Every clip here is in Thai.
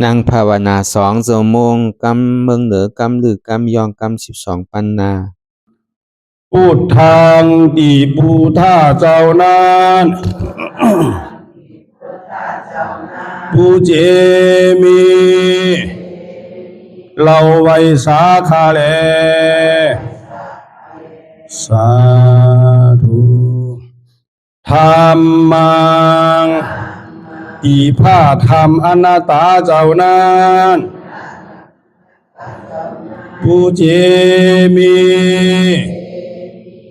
นั่งภาวนา2 ชั่วโมงกำเมืองเหนือกำลือกำยองกำ12 ปันนาพุทธังติพุทธาเจ้านั้นผู้เจมีเราไว้สาขาแลสาธุธรรมังอีพาธรรมอนัตตาเจ้านั้นผู้เจมี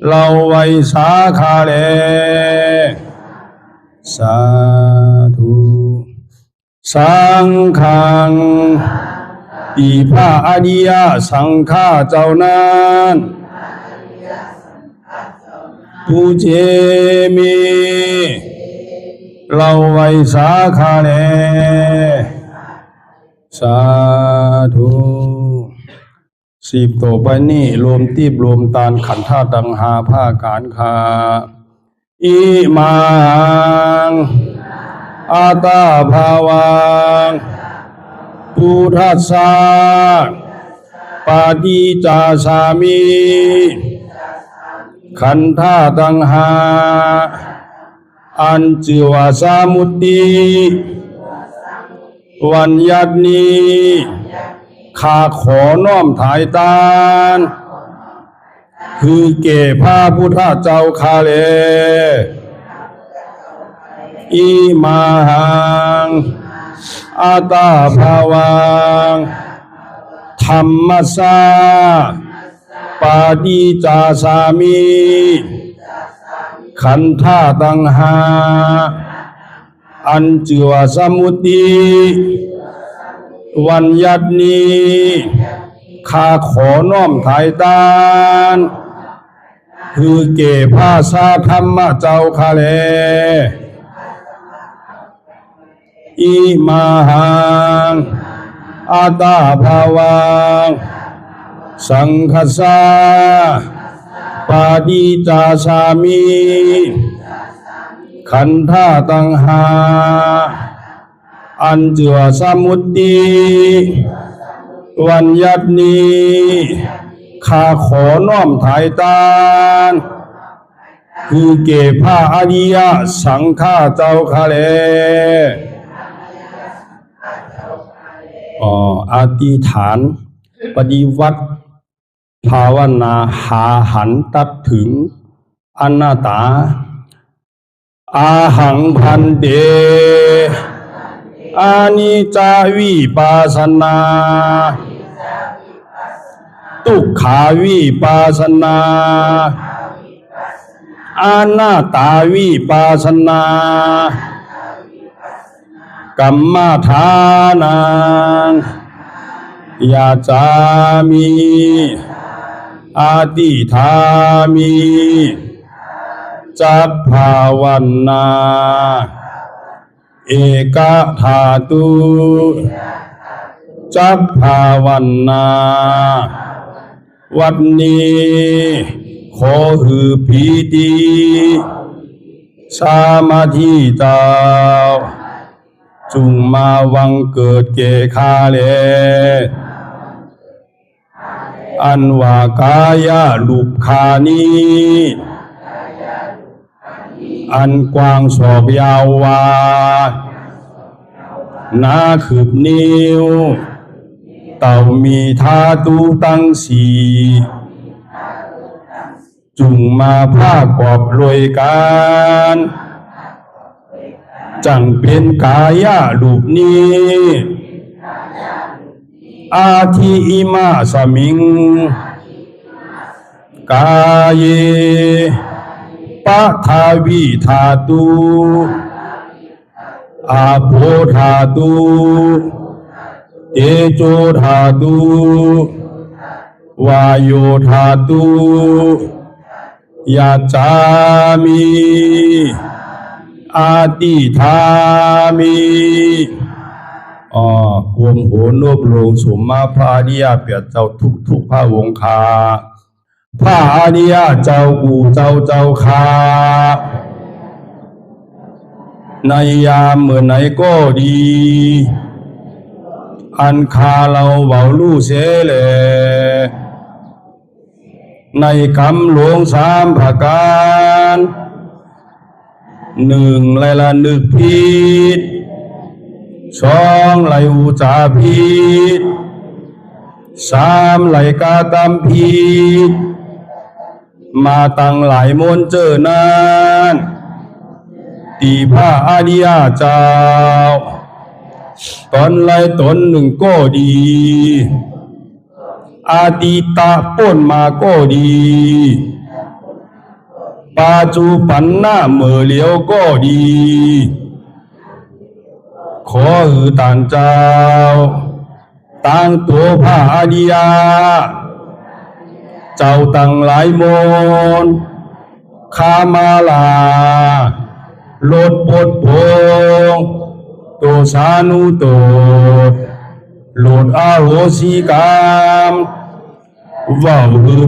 เราไว้สาขาแลสาธุสังฆังอีพระอริยสังฆาเจ้านั้นผู้เจมีเราไว้สาขาแลสาธุ10 ต่อไปนี้รวมตีบรวมตานขันธ์ธาตุดังหาผ้าการคาอิมังอาตาภาวังพุทธัสสะปาฏิจจสามิขันธ์ธาตุดังหาอัญจิวาสามุตติวันยัตนีข้าขอน้อมถ่ายตานคือเก่พระพุทธเจ้าข้าเลอิมังอาตาภาวังธรรมัสสะปาฏิจจสามิขันธ์ธาตุดังหาอัญจิวาสมุตติวันยัตนีข้าขอน้อมถ่ายตานคือเก่พระสาธรรมเจ้าข้าแลอิมังอาตาภาวังสังฆัสสะปาฏิจจสามิขันธ์ธาตุดังหาอัญจิวาสมุตติวันยัตนีข้าขอน้อมถ่ายตานคือเก่พระอริยสังฆาเจ้าข้าแลอธิษฐานปฏิวัติภาวนาหาหันตัดถึงอนัตตาอาหังพันเตอานิจจาวิปัสสนาทุกขาวิปัสสนาอนัตตาวิปัสสนากัมมฐานังยาจามิอาติธามิจักภาวันนาเอกธาตุจักภาวันนาวันนี้ขอหือพีติสามาธิเจ้าจุงมาวังเกิดเกคาเลอันว่ากายาลุปคานีอันกว้างศอกยาววานาคืบนิ้วเต่ามีธาตุตั้งสี่จุงมาผ้ากอบรวยการจังเป็นกายาลูปนี้อาทิอิมาสมิงกายปะทาวิธาตุอาโภธาตุเตโชธาตุวาโยธาตุยาจามิอาติธามิกวมโหนบลงสมมาพระอริยเปียเจ้าทุกพระวงคาพระอริยเจ้ากูเจ้าคา ในยามเมื่อไหนก็ดี อันคาเราเบาลู่เสเลในคำหลวงสามประการหนึ่งไลละนึกผิดสองไลอุจาผิดสามไลกากรรมผิดมาตั้งหลายมนเจอนั้นตีพระอริยเจ้าตนไลตนหนึ่งก็ดีอาติตะป้นมาก็ดีปัจจุบันหน้าเมื่อเหลียวก็ดีขอต่างเจ้าตั้งตัวพระอริยเจ้าตั้งหลายมนขามาลาลดปดพงตัวสานุตัวโลดอาโหสิกรรมว่า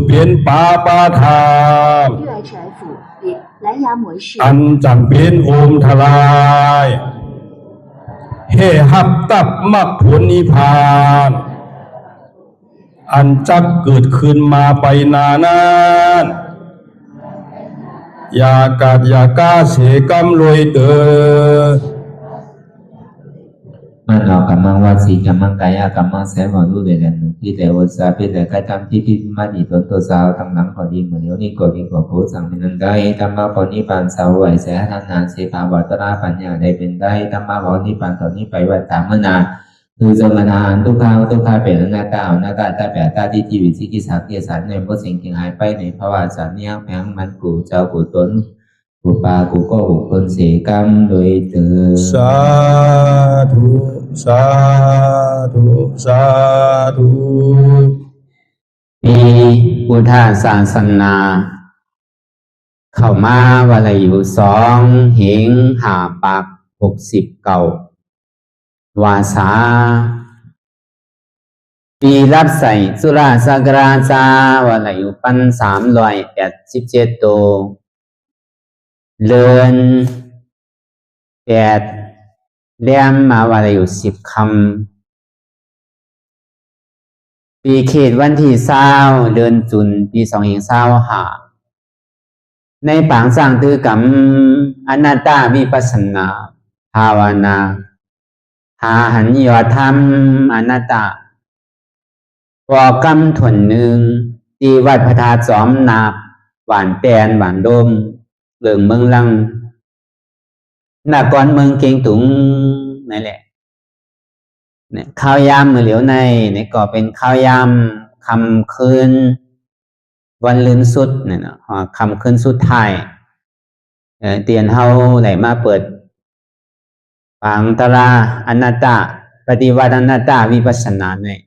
เปลี่ยนปาปาธาม 热爱者府比蓝牙模式 อันจำเป็นโอมทลายเฮหับตับมักผลนิพพานอันจักเกิดขึ้นมาไปนานานอย่ากาดอย่ากาเสกรรมรวยเตอมันเรากำลังวาสีกำลังกายกำลังแสวรู้เลยกันที่แต่วัสาเป็นแต่การทำที่พิมาดีตัวตัวสาวตั้งหลังพอดีเหมือนเดี๋ยวนี้ก็ดีกว่าโคสังเป็นนั้นได้ธรรมะปณิปานสาวไหวแสทานานเสภาวัตราปัญญาได้เป็นได้ธรรมะปณิปานตอนนี้ไปวัดตามมนาคือสมณานทุกข้าวทุกข้าเป็นหน้าตาหน้าตาตาแปดตาที่ชีวิตที่กิจสักกิจสันในพวกสิ่งที่หายไปในภาวะสันเนียงแผงมันกูเจ้ากูตนกูปากูก็หุคนเสกรรมโดยเถิดสาธุสาธุสาธุมีพุทธศาสนาเข้ามาวาลาอยู่สองเหงหาปาก69วาสาปีรับใส่สุราสักราชาวาลาอยู่1,387ตัวเลือน8เลี่ยมมาวาลาอยู่10 คำปีเขตวันที่20เดือนจุนปี2025ในปางสร้างตือกรรมอนัตตาวิปัสสนาภาวนาหาหันยอดธรรมอนัตตาวกรรมถนหนึ่งที่วัดพระธาตุจอมนาบหวานแตนหวานโดมเลืองเมืองลังนครเมืองเกียงตุงนั่นแหละเนี่ยข้าวยามมือเหลียวในเนี่ยก็เป็นข้าวยามคำคืนวันลืนสุดเนี่ยนะคำคืนสุดท้ายเตียนเฮาไหนมาเปิดปางตราอนัตตาปฏิวัติอนัตตาวิปัสสนาเนี่ย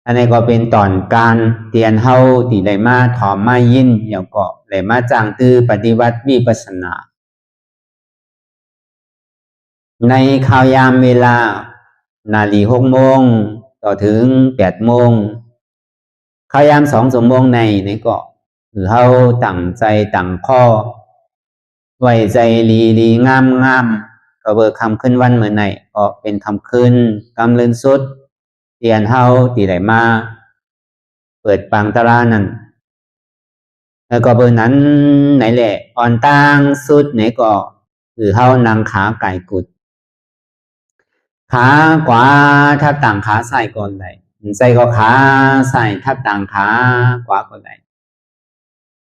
อันนี้ก็เป็นตอนการเตียนเฮาที่ไหนมาถอมมายินแล้วก็ไหนมาจางตื้อปฏิวัติวิปัสสนาในข่าวยามเวลานาฬิกา6 โมงต่อถึง8 โมงข่าวยาม2 ชั่วโมงในนี่ก็คือเฮาตั้งใจตั้งข้อไว้ใจลีงามก็เบิกคำขึ้นวันเมื่อไหนก็เป็นคำขึ้นกำเรินสุดเตียนเฮาที่ไหนมาเปิดปางตรานั่นแล้วก็เบอร์นั้นไหนแหละอ่อนตั้งสุดไหนก็คือเฮานางขาไก่กุดขาขวาทับต่างขาซ้ายก่อนได้ใจก็ขาซ้ายทับต่างขาขวาก่อนได้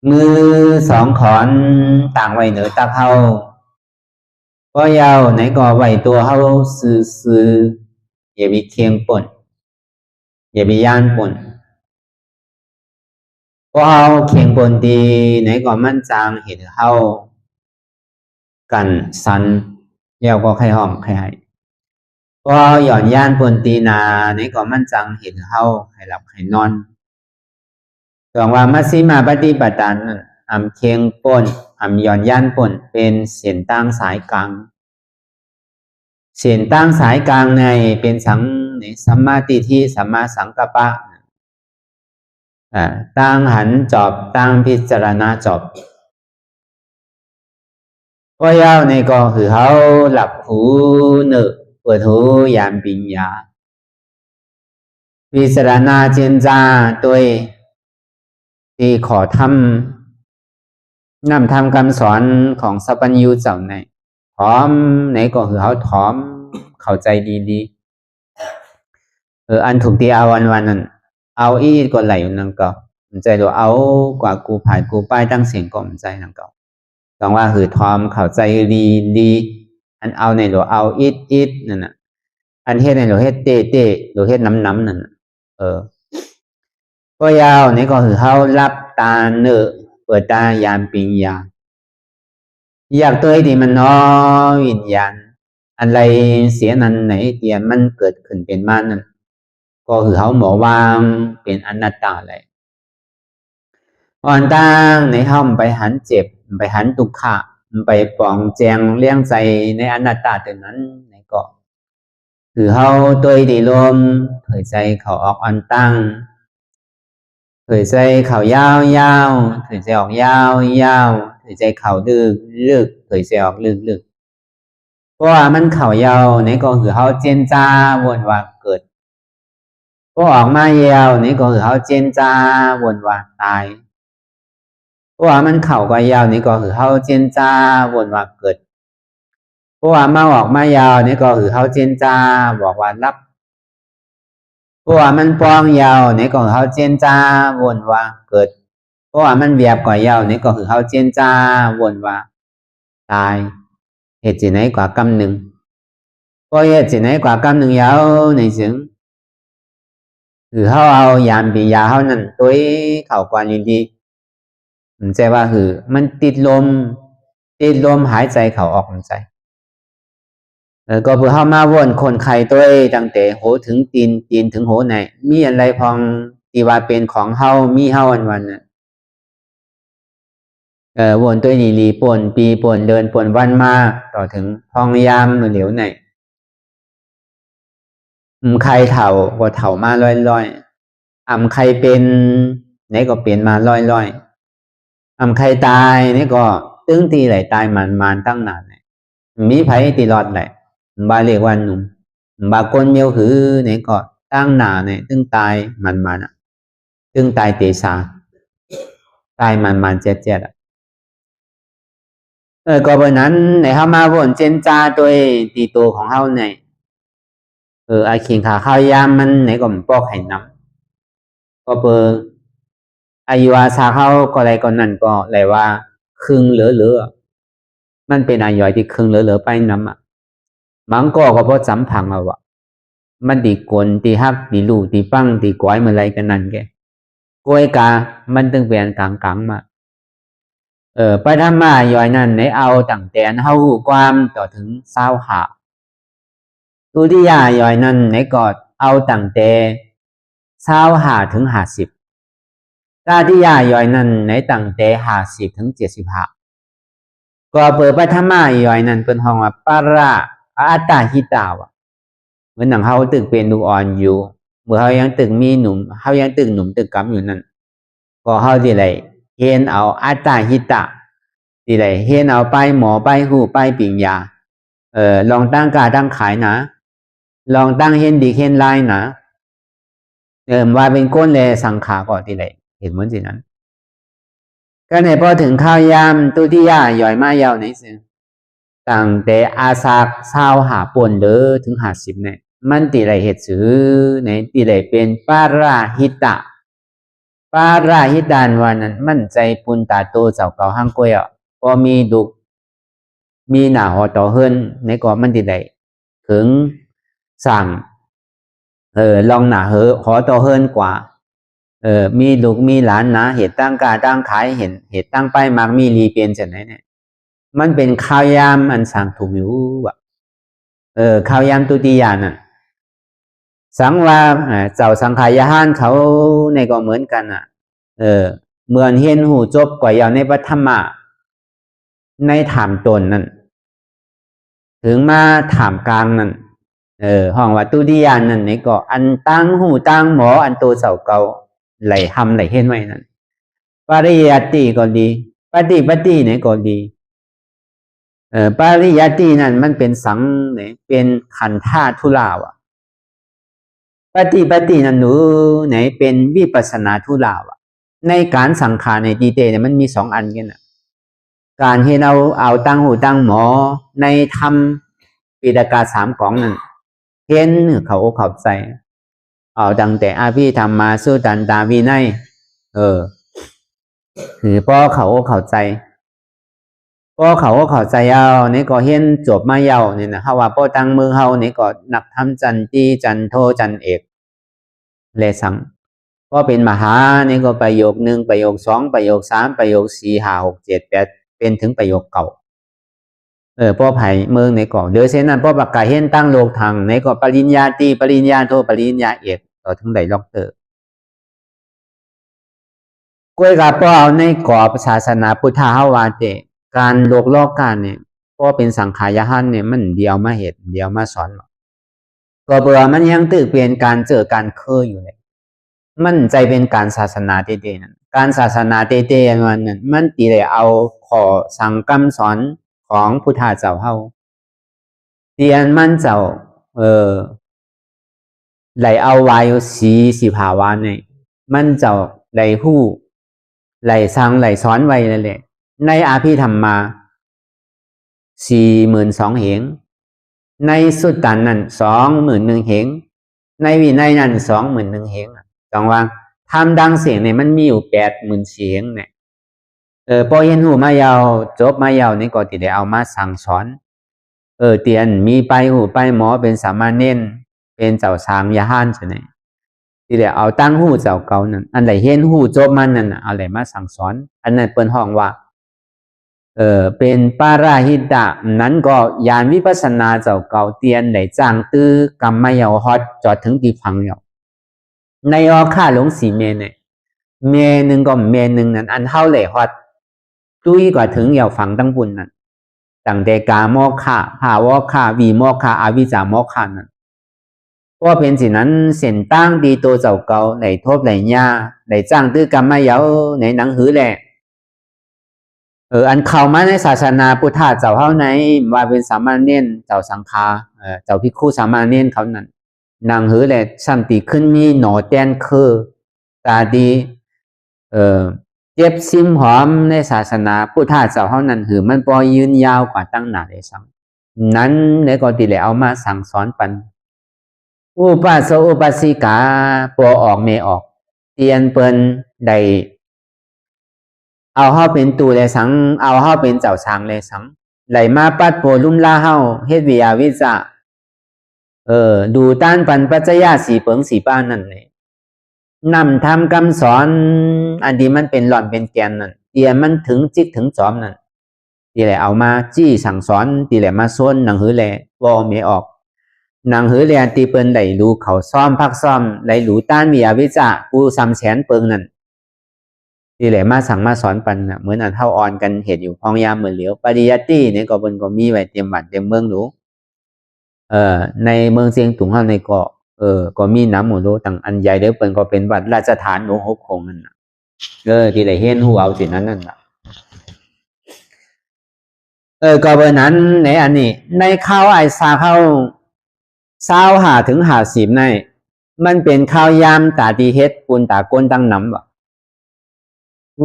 มือ2 ขอนต่างไว้เหนือตาเฮาก็ยาวไหนก็ไว้ตัวเฮาซื่ออย่ามีเคียงป่นอย่ามีย่านป่นก็เฮาเคียงป่นดีไหนก็มั่นจางเห็นเฮากันสันแล้วก็ใครห้องใครให้ก็หย่อนย่านปนตีนาในก็มั่นจังเห็นเฮาให้หลับให้นอนส่วนว่ามัชฌิมาปฏิปทานั้นเคียงป่นหย่อนย่านป่นเป็นเสียนตั้งสายกลางเสียนตั้งสายกลางในเป็นสัมมาทิฏฐิสัมมาสังกัปปะตั้งหันจอบตั้งพิจารณาจอบก็ยาวในก็คือเฮาหลับหูเนอ เปิดหูยามปัญญาวิสารณาเจนจาตัวที่ขอทำนำทำคำสอนของสัพพัญญูเจ้าในถอมไหนก็คือเขาถอมเข้าใจดีๆอันถูกที่เอาวันนั้นเอาอีกก็ไหลนั่นก็มันใจเราเอากว่ากูผ่านกูป้ายตั้งเสียงก็มันใจนั่นก็ต้องว่าคือถอมเข้าใจดีอันเอาในเราเอาอีดนั่นน่ะอันเฮ็ดในเราเฮ็ดเตะเราเฮ็ดน้ำนั่นก็ยาวนี่ก็คือเขารับตาเนื้อเปิดตายามปิญญาอยากตัวที่มันน้อยวิญญาณอะไรเสียนั้นไหนเตียมันเกิดขึ้นเป็นมานั่นก็คือเขาหมอวางเป็นอนัตตาเลยอ่อนตั้งในห้องไปหันเจ็บไปหันทุกขะไปปองแจงเลี้ยงใจในอนัตตาตัวนั้นในก็คือเขาตัวที่ลมเผยใจเขาออกอ่อนตั้งเผยใจเขายาวเผยใจออกยาวเผยใจเขาลึกเผยใจออกลึกเพราะว่ามันเขายาวนี่ก็คือเขาเจนจ้าวนว่าเกิดพอออกมายาวนี่ก็คือเขาเจนจ้าวนว่าตายเพราะว่ามันเข่าก็ยาวนี่ก็คือเขาเจนจ้าวนว่าเกิดเพราะว่ามาออกมายาวนี่ก็คือเขาเจนจ้าบอกว่ารับเพราะว่ามันปองยาวนี่ก็คือเขาเจนจ้าวนว่าเกิดเพราะว่ามันเบียบกว่ายาวนี่ก็คือเขาเจนจ้าวนว่าตายเหตุไหนกว่ากำหนึ่งก็เหตุไหนกว่ากำหนึ่งยาวในซึ่งคือเขาเอายามปียาเขานั่นตัวเขากว่านี้ดีมันใจว่าคือมันติดลมหายใจเขาออกมันใจก็เพื่อเข้ามาวนคนไข้ตัวตั้งแต่โหถึงตีนถึงโหไหนมีอะไรพองที่ว่าเป็นของเฮามีเฮาวันน่ะวนตัวนี้ลีป่นปีป่นเดินป่นวันมาต่อถึงพองยามเหลวไหนใครเถ่าก็เถ่ามาลอยใครเป็นไหนก็เป็นมาลอยใครตายนี่ก็ตึ้งตีไหลตายมันตั้งนานเลยมีไผตีรอดแหละบาเรียกว่าหนุ่มบาคนเมียวหือนี่ก็ตั้งหนาเนี่ยตึ้งตายมันอ่ะตึ้งตายเตชาตายมันเจ็ดอ่ะก็เพราะนั้นในเฮามาวนเจนจาตัวตีตัวของเฮาเนี่ยไอเข่งขาข้าวยามมันไหนก็มันปอกให้น้ำก็เปิดอายุอาชาเขาก็อะไรก็นั่นก็อะไรว่าครึ่งเหลือมันเป็นอายุที่ครึ่งเหลือไปน้ำอ่ะมังก็เพราะจำพังเอาอ่ะมันตีกลตีฮักตีลูตีปั้งตีก้อยมาอะไรกันนั่นแกก้อยกามันตึงเป็นกลางมาไปทำมาย่อยนั่นในเอาตั้งแต่เฮาความต่อถึงเศร้าหาตุติยาย่อยนั่นในกอดเอาตั้งแต่เศร้าหาถึง50ตาติยาย่อยนั่นในตั้งแต่50ถึง75ก็เปิดปฐมาย่อยนั่นเป็นห้องว่าปาระอัตตาหิตาวะเหมือนหนังเฮาตึกเป็นลูกอ่อนอยู่เมื่อเฮายังตึกมีหนุ่มเฮายังตึกหนุ่มตึกกำอยู่นั่นก็เฮาสิไหลเห็นเอาอัตตาหิตะสิไหลเห็นเอาไปหมอไปหูไปปิญญาลองตั้งกาตั้งขายนะลองตั้งเห็นดีเห็นลายนะว่าเป็นก้นแลสังขาก็สิไหลเห็นเหมือนสินั้นก็ในพอถึงข้าวยามตุติยาย่อยมายาวไหนสิตั้งแต่อาสากเศร้าหาปนเด้อถึง50เนี่ยมันติไรเหตุสือในติไรเป็นปาราหิตะปาราหิตานวันนั้นมั่นใจปุนตาโตเจ้าเก่าห้างกล้วยอ่ะพอมีดุกมีหนาหอต่อเฮิรนในก่อมันติไรถึงสั่งลองหนาหอต่อเฮิรนกว่ามีลูกมีหลานนะเหตุตั้งกาตั้งขายเห็นเหตุตั้งไปมากมีรีเปลี่ยนจากไหนเนี่ยมันเป็นข้าวยามอันสั่งถูกอยู่ว่ะข้าวยามตุติยานั่นสังว่าเจ้าสังขายาหานเขาในก็เหมือนกันอ่ะเหมือนเห็นหูจบกว่ายาวในปฐมะในถามตนนั่นถึงมาถามกลางนั่นห้องว่าตุติยานั่นในก็อันตั้งหูตั้งหมออันโตเสาเก่าไหลทำไหลเห็นไว้นั่นปริยัติก็ดีปฏิไหนก็ดี ปริยัตินั่นมันเป็นสังเนี่ยเป็นขันธาธุระวะปฏินั่นหนูไหนเป็นวิปัสสนาธุระวะในการสังขารในดีเตเนี่ยมันมี2 อันกันนะการที่เราเอาตั้งหูตั้งหมอในธรรมปิฎกา3 ของนั่นเห็นเขาอกเข้าใจเอาตั้งแต่อภิธรรมมาสู้ตันตาวินัยคือพอเขาอกเข้าใจพอเขาอกเข้าใจเอานี่ก็เห็นจบมาเยาเนี่ยนะเฮาว่าพอตั้งมือเฮานี่ก็นักธรรมจันตีจันโทจันเอกเลสังพอเป็นมหานี่ก็ประโยค1ประโยค2ประโยค3ประโยค4 5 6 7 8เป็นถึงประโยคเก่าพ่อไผ่เมืองในก่อเดี๋ยวเช่นนั้นพ่อประกาศเห็นตั้งโลกทางในก่อปริญญาตรีปริญญาโทปริญญาเอกต่อถึงได้ด็อกเตอร์ก้วยกับพ่อเอาในกรอบศาสนาพุทธเฮาวาเตการโลกการเนี่ยพ่อเป็นสังขารหันเนี่ยมันเดียวมาเหตุเดียวมาสอนก็เบื่อมันยังตื่นเปลี่ยนการเจอการเคยอยู่เลยมันใจเป็นการศาสนาเต้ๆนั่นการศาสนาเต้ๆมันตีเลยเอาขอสั่งคำสอนของพุทธเจ้าเฮาเตียนมันเจ้าไหลเอาวายสีสิภาวะเนี่ยมันเจ้าไหลหู้ไหลสั่งไหลสอนไว้นั่นแหละในอาภิธรรมมา42,000 เหงในสุตตันนั้น21,000 เหงในวินัยนั้น21,000 เหงจังว่าทำดังเสียงเนี่ยมันมีอยู่80,000 เหงเนี่ยพอเห็นหูมายาวจบมายาวนี่ก็ติได้เอามาสั่งสอนเตียนมีไปหูไปหมอเป็นสามเณรเป็นเจ้าสางยาห้านใช่ไหมที่ได้เอาตั้งหูเจ้าเก่านั่นอันไหนเห็นหูจบมันนั่นอะไรมาสั่งสอนอันนั้นเปิ้นห้องว่าเป็นปาราหิตะนั้นก็ยานวิปัสสนาเจ้าเก่าเตียนไหนจ้างตื้อกรรมะเยาฮอดจอดถึงตีพังเยาในอค่าหลง4 เมเนี่ยเมนึงก็เมนึงนั้นอันเท่าไหร่ฮอดจุ้ยกว่าถึงเยาฝังตั้งบุญนั่นตั้งแต่กาโมฆะภาวะฆะวีโมฆะอวิจจาโมฆะนั่นก็เป็นสินั้นเส้นตั้งดีโตเจ้าเก่าไหนทบไหนญาไหนจ้างตื้อกรรมะเยาไหนหนังหือแหละอันเข้ามาในศาสนาพุทธเจ้าเฮาในว่าเป็นสามเณรเจ้าสังฆาเจ้าภิกขุสามเณรเขานั้นนางหือแหละสัมติขึ้นมีหนอแต้นคือตาดีเจ็บซิมหอมในศาสนาพุทธเจ้าเฮานั้นหือมันพอยืนยาวกว่าตั้งหน้าได้ซ้ำนั้นในก็ติเลยเอามาสั่งสอนปันอุปาสกอุปาสิกาปอออกเมออกเตียนเปิ้นได้เอาเฮาเป็นตูเลยสังเอาเฮาเป็นเจ้าช้างเลยสังไหลมาปัดโปลุ่มล่าเฮาเฮ็ดวิยาวิจาดูต้านปันปัจจยาสีเปิงสีป้านนั่นเลยนำทำคำสอนอันที่มันเป็นหล่อนเป็นแกนนั่นเตียมันถึงจิกถึงจอมนั่นตีแหละเอามาจี้สั่งสอนตีแหละมาซ้นหนังหือแหละวอเมออกหนังหือแหละตีเปิ้นไหลรู้เขาซ้อมพักซ้อมไหลรู้ต้านวิยาวิจากูซ้ำแสนเปิงนั่นที่แหละมาสั่งมาสอนปันเหมือนอันเท่าอ่อนกันเหตุอยู่พองยามเหมือนเหลียวปริยัติเนี่ยก็เปิ้นก็มีไว้เตรียมบัตรเตรียมเมืองรู้ในเมืองเชียงตุงเฮาในเกาะก็มีน้ำหมูโลต่างอันใหญ่เด้อเปิ้นก็เป็นวัดราชฐานหลวงหกคงนั่นน่ะที่ได้เห็นฮู้เอาสินั้นนั่นน่ะก็เบอร์นั้นในอันนี้ในข้าวไอซาเข้า25 ถึง 50ในมันเป็นข้าวยามตาดีเฮ็ดปูนตาก้นตั้งน้ำบ่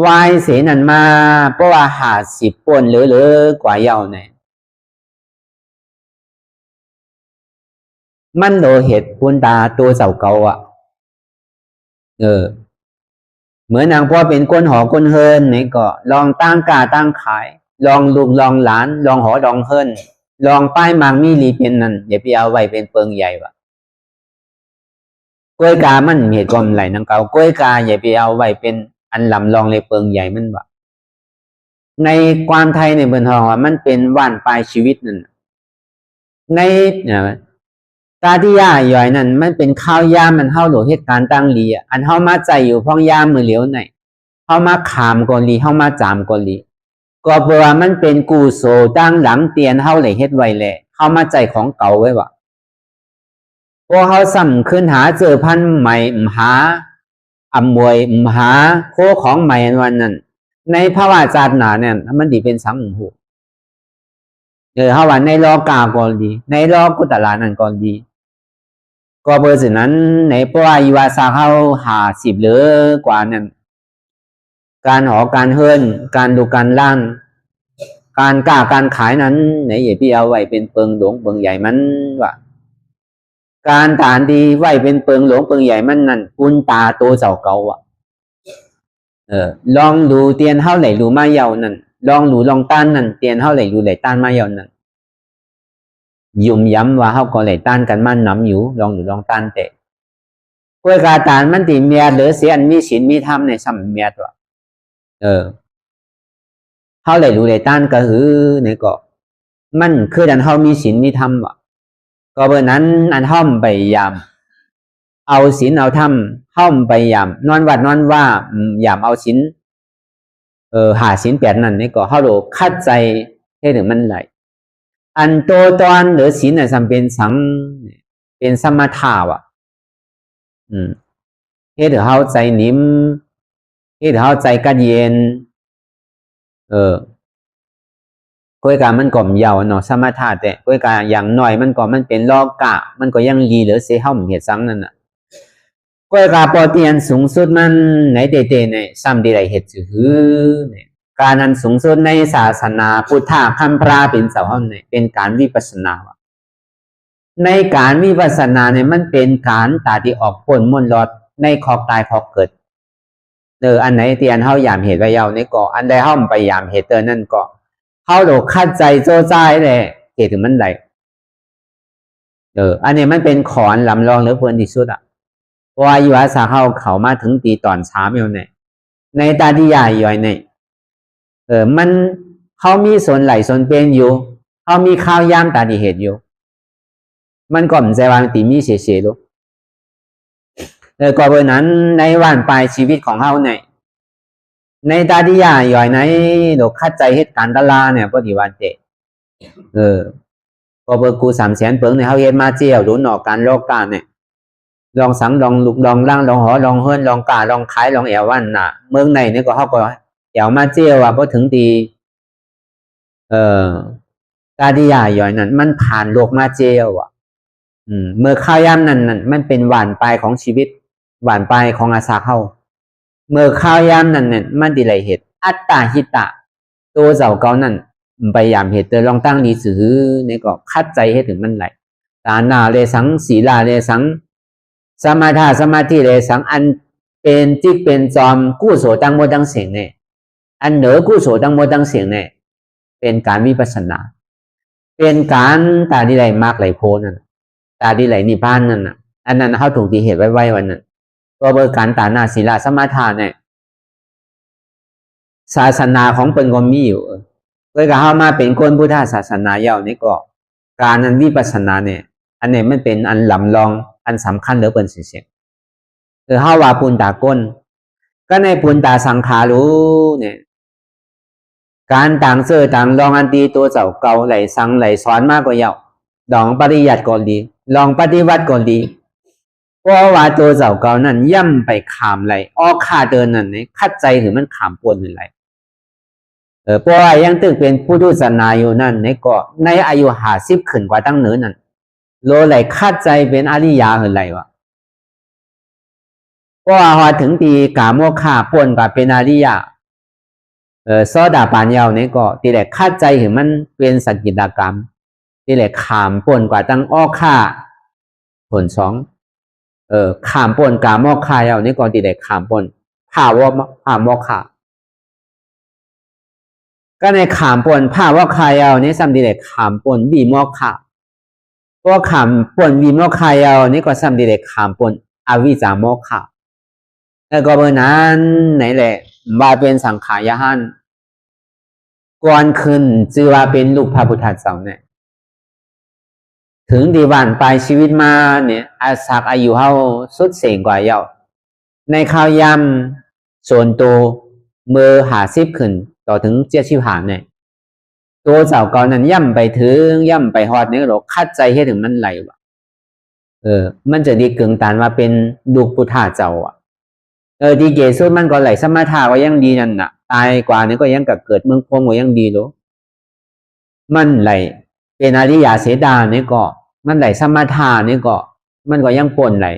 วายเสนันมาเพราะว่า50 ป่นเหลือกว่าเยาในมันโดเหตุปูนตาตัวเจ้าเก่าอ่ะเหมือนนางพ่อเป็นก้นหอก้นเฮินนี่ก็ลองตั้งกาตั้งขายลองลูกลองหลานลองหอลองเฮินลองป้ายมังมีลีเป็นนั่นอย่าไปเอาไว้เป็นเปิงใหญ่ว่ะกล้วยกามันเหตุความไหลนางเก่ากล้วยกาอย่าไปเอาไว้เป็นอันลำลองเลยเปิงใหญ่มันว่ะในความไทยในเบือนทองว่ามันเป็นว่านปลายชีวิตนั่นในกาที่ย่าย่อยนั่นมันเป็นข้าวยามมันเฮาโหลเหตุการณ์ตั้งลีอันเฮามาใจอยู่พ้องยามมือเหลียวไหนเฮามาขามกอลีเฮามาจามกอลีก็เพราะว่ามันเป็นกูโซตั้งหลังเตียนเฮาเลยเฮ็ดไว้แหละเฮามาใจของเก่าไว้ว่ะพอเฮาซ้ำขึ้นหาเจอพันใหม่หาอำมวยหาโคของใหม่วันนั้นในภาวะจาดหนาเนี่ยมันดีเป็นสังหู เขาว่าในโลกาก่อนดีในโลกุตละนั่นก่อนดีก็เบอร์สินั้นในปวายวาสาเขา50หรือกว่านั้นการหอการเฮิรนการดูการล่างการกล้าการขายนั้นไหนอย่าพี่เอาไว้เป็นเปิงหลวงเปิงใหญ่มันว่าการฐานดีไว้เป็นเปิงหลวงเปิงใหญ่มันนั่นคุณตาโตเจ้าเก่าอ่ะลองดูเตียนเท่าไหร่รู้มาเยานั่นลองดูลองต้านนั่นเตียนเท่าไหร่รู้ไหลต้านมาเยานั่นยุ่มย้ำว่าเขาก็ไหลต้านกันมันน้ำอยู่ลองดูลองต้านแต่กวยกาตานมันตีเมียหรือเสียนมีศีลมีธรรมในสัมเมียตัวเขาไหลรู้ไหลต้านก็คือเนี่ยก็มันคือดันเขามีศีลมีธรรมว่ะก็เบอร์นั้นอันห้อมไปยามเอาศีลเอาธรรมห้อมไปยามนอนวัดนอนว่ายามเอาศีลหาศีล8นั่นนี่ก็เขาโลคัดใจให้ถึงมันไหลอันโตตอนหรือศีลเนี่ยจำเป็นสังเป็นสมถะว่ะให้ถึงเขาใจนิ่มให้ถึงเขาใจกัดเย็นก้อยกามันก่อมยาวเนาะสมถะแต่ก้อยกาอย่างหน่อยมันก็มันเป็นโลกะมันก็ยังดีหรือเสียห้อมเหตุสังนั่นน่ะก้อยกาปอเตียนสูงสุดมันไหนเตๆเนี่ยซ้ำดีไรเหตุจือเนี่ยการนั้นสูงสุดในศาสนาพุทธะคัมภาเป็นเสาห้องเนี่ยเป็นการวิปัสสนาในการวิปัสสนาเนี่ยมันเป็นการตาที่ออกพ้นมนลอดในขอบตายขอบเกิดอันไหนเตียนเฮายามเหตุไว้ยาวนี่ก็อันใดห้อมไปยามเหตุเตอร์นั่นก็เฮาโดคัดใจโจ้ใจเลยเหตุถึงมันไหลอันนี้มันเป็นขอนลำลองหรือเพิ่นที่สุดอ่ะเพราะว่าอยู่อาสาเขามาถึงตีตอนเช้าอยู่เนี่ยในตาที่ใหญ่ย่อยเนี่ยมันเขามีส่วนไหลส่วนเป็นอยู่เขามีข้าวยามตาดีเหตุอยู่มันก็ไม่ใช่ว่าตีมีเสียๆลูกก็เพราะนั้นในวันปลายชีวิตของเขาเนี่ยในตาดีใหญ่ย่อยในโดคัดใจเหตุการณ์ตลาเนี่ยพอดีวันเจก็เบอร์กู300,000เปิงเนี่ยเขาเฮ็ดมาเจียวรู้หนอกการโลกการเนี่ยลองสังลองลุกลองล่างลองหอลองเฮิรนลองกาลองขายลองแอววันน่ะเมืองในเนี่ยก็เขาก็แอวมาเจียวว่าพอถึงตีตาดีใหญ่ย่อยนั้นมันผ่านโลกมาเจียวอ่ะเมื่อข้าวยามนั้นมันเป็นหวานปลายของชีวิตหวานปลายของอาสาเข้าเมื่อข้าวยามนั้นเนี่ยมันดีไรเหตุอัตตาหิตะตัวเจ้าเก่านั้นไปยามเหตุเตอลองตั้งดีสือเนี่ยก็คัดใจให้ถึงมันไหลตาหนาเลสังศีลาเลสังสมาธาสมาธิเลสังอันเป็นจิกเป็นจอมกู้โสตั้งโมตั้งเสียงเนี่ยอันเหนือกู้โสตั้งโมตั้งเสียงเนี่ยเป็นการวิปัสสนาเป็นการตาดีไรมากไหลโพนั่นตาดีไหลนิพพานนั่นน่ะอันนั้นเขาถูกตีเหตุไว้วันนั้นตัวเบอร์การตาหน้าศีลาสมาทานเนี่ยศาสนาของเป็นก็มีอยู่เพื่อเข้ามาเป็นคนพุทธศาสนาเยาวนี่ก็การนั้นวิปัสสนาเนี่ยอันนี้มันเป็นอันลำลองอันสำคัญเหลือเป็นสิ่งเฮาว่าปุณตาก้นก็ในปุณตาสังขารู้เนี่ยการต่างเสื้อต่างลองอันตีตัวเจ้าเก่าไหลสังไหลสอนมากกว่าเยาลองปฏิยัติก่อนดีลองปฏิวัติก่อนดีเพราะว่าตัวเจ้าเก่านั้นย่ำไปขามไหลอ้อข่าเดินนั่นนี่คัดใจถึงมันขามปวนหรือไรเพราะว่ายังตึกเป็นผู้ทุศาสนาอยู่นั่นนี่ก็ในอายุ50ขึ้นกว่าตั้งเหนือนั่นโลไหลคัดใจเป็นอริยาหรือไรวะเพราะว่าถึงตีกาโมฆะปวนกว่าเป็นอริยาโซดาปานยาวนี่ก็ตีแหลกคัดใจถึงมันเป็นสัจจิตกรรมตีแหลกขามปวนกว่าตั้งอ้อข่าผล2ขามปนกามอกคายเอานี่ก่อนตีได้ขามปนผ้าวผ้ามอกขาก็ในขามปนผ้าวคายเอานี่ซ้ำตีได้ขามปนบีมอกขาเพราะขามปนบีมอกคายเอานี่ก็ซ้ำตีได้ขามปนอวิจามอกขาแล้วก็เบอร์นั้นไหนแหละมาเป็นสังขารยหันก่อนขึ้นจือว่าเป็นลูกพระพุทธเจ้าเนี่ยถึงดีวันปลายชีวิตมาเนี่ยอาศักอายุเฮาสุดเสียงกว่าเยาในข้าวยำส่วนตัวมือ50ขึ้นต่อถึง75เนี่ยตัวเจ้าเก่านั้นย่ำไปถึงย่ำไปฮอดเนี่ยเราคัดใจให้ถึงมันไหลวะมันจะดีกึ่งตานว่าเป็นลูกพุทธเจ้าอ่ะดีเกสุดมันก็ไหลสมถะก็ยังดีนั่นน่ะตายกว่านี่ก็ยังกับเกิดเมืองพรหมก็ยังดีโลมันไหล เป็นอริยเสดานี่ก็มันไหลสมถะนี่ก็มันก็ยังปนไหล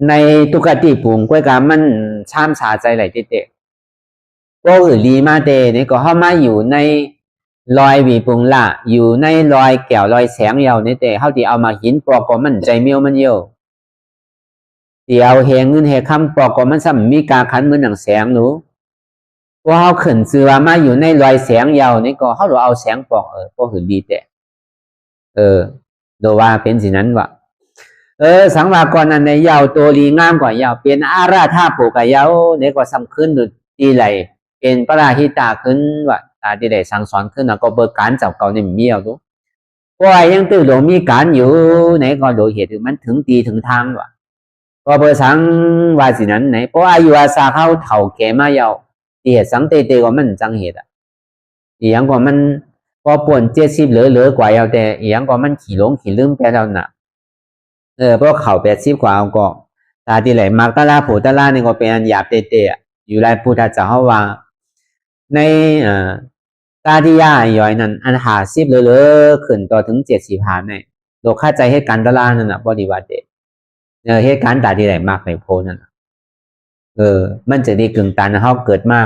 ในตุกติปุ่งก้วยกามันช่ามสาใจไหลเตะก็อื่นลีมาเตนี่ก็เข้ามาอยู่ในรอยวีปุงละอยู่ในรอยแก้วรอยแสงเยานี่เตะเขาที่เอามาหินปอกก็มันใจเมียวมันเยอะที่เอาเฮงเงินเฮคำปอกก็มันซ้ำมีกาขันเหมือนหนังแสงหนูว่าเขาขึ้นเสือมาอยู่ในรอยแสงเยานี่ก็เขาเอาแสงปอกก็หืนดีแต่โดว่าเป็นสินั้นวะสังวากรอันในเยาตัวลีงามกว่าเยาเป็นอาราธาผูกกับเยาเนี่ยก็สำขึ้นหรือตีไหลเป็นพระราหิตาขึ้นว่าตาที่ได้สั่งสอนขึ้นก็เบิกการเจ้าเก่าในเมียวดูว่ายังตื่นหลงมีการอยู่ไหนก็โดยเหตุมันถึงตีถึงทางวะก็เบอร์สังว่าสินั้นไหนเพราะอายุอาสาเขาเถ่าแก่มาเยาที่เหตุสังเตก็มันจังเหตุอย่างก็มันพอป่วน70เหลือกว่าเอาแต่อย่างก็มันขี่หลงขี่ลืมไปแล้วน่ะเพราะเข่า80กว่าเอาก็ตาที่ไหลมักตะลาโผตะลานี่ก็เป็นอันหยาบเตะอยู่ไรพุทธเจ้าว่าในตาที่ย่าย่อยนั้นอัน50เหลือขึ้นต่อถึง70หาเนี่ยโดยค่าใจเหตุการณ์ตะลานั่นน่ะบ่ดีว่าเตะเหตุการณ์ตาที่ไหลมักในโพนั่นมันจะดีกึ่งตันเฮาเกิดมา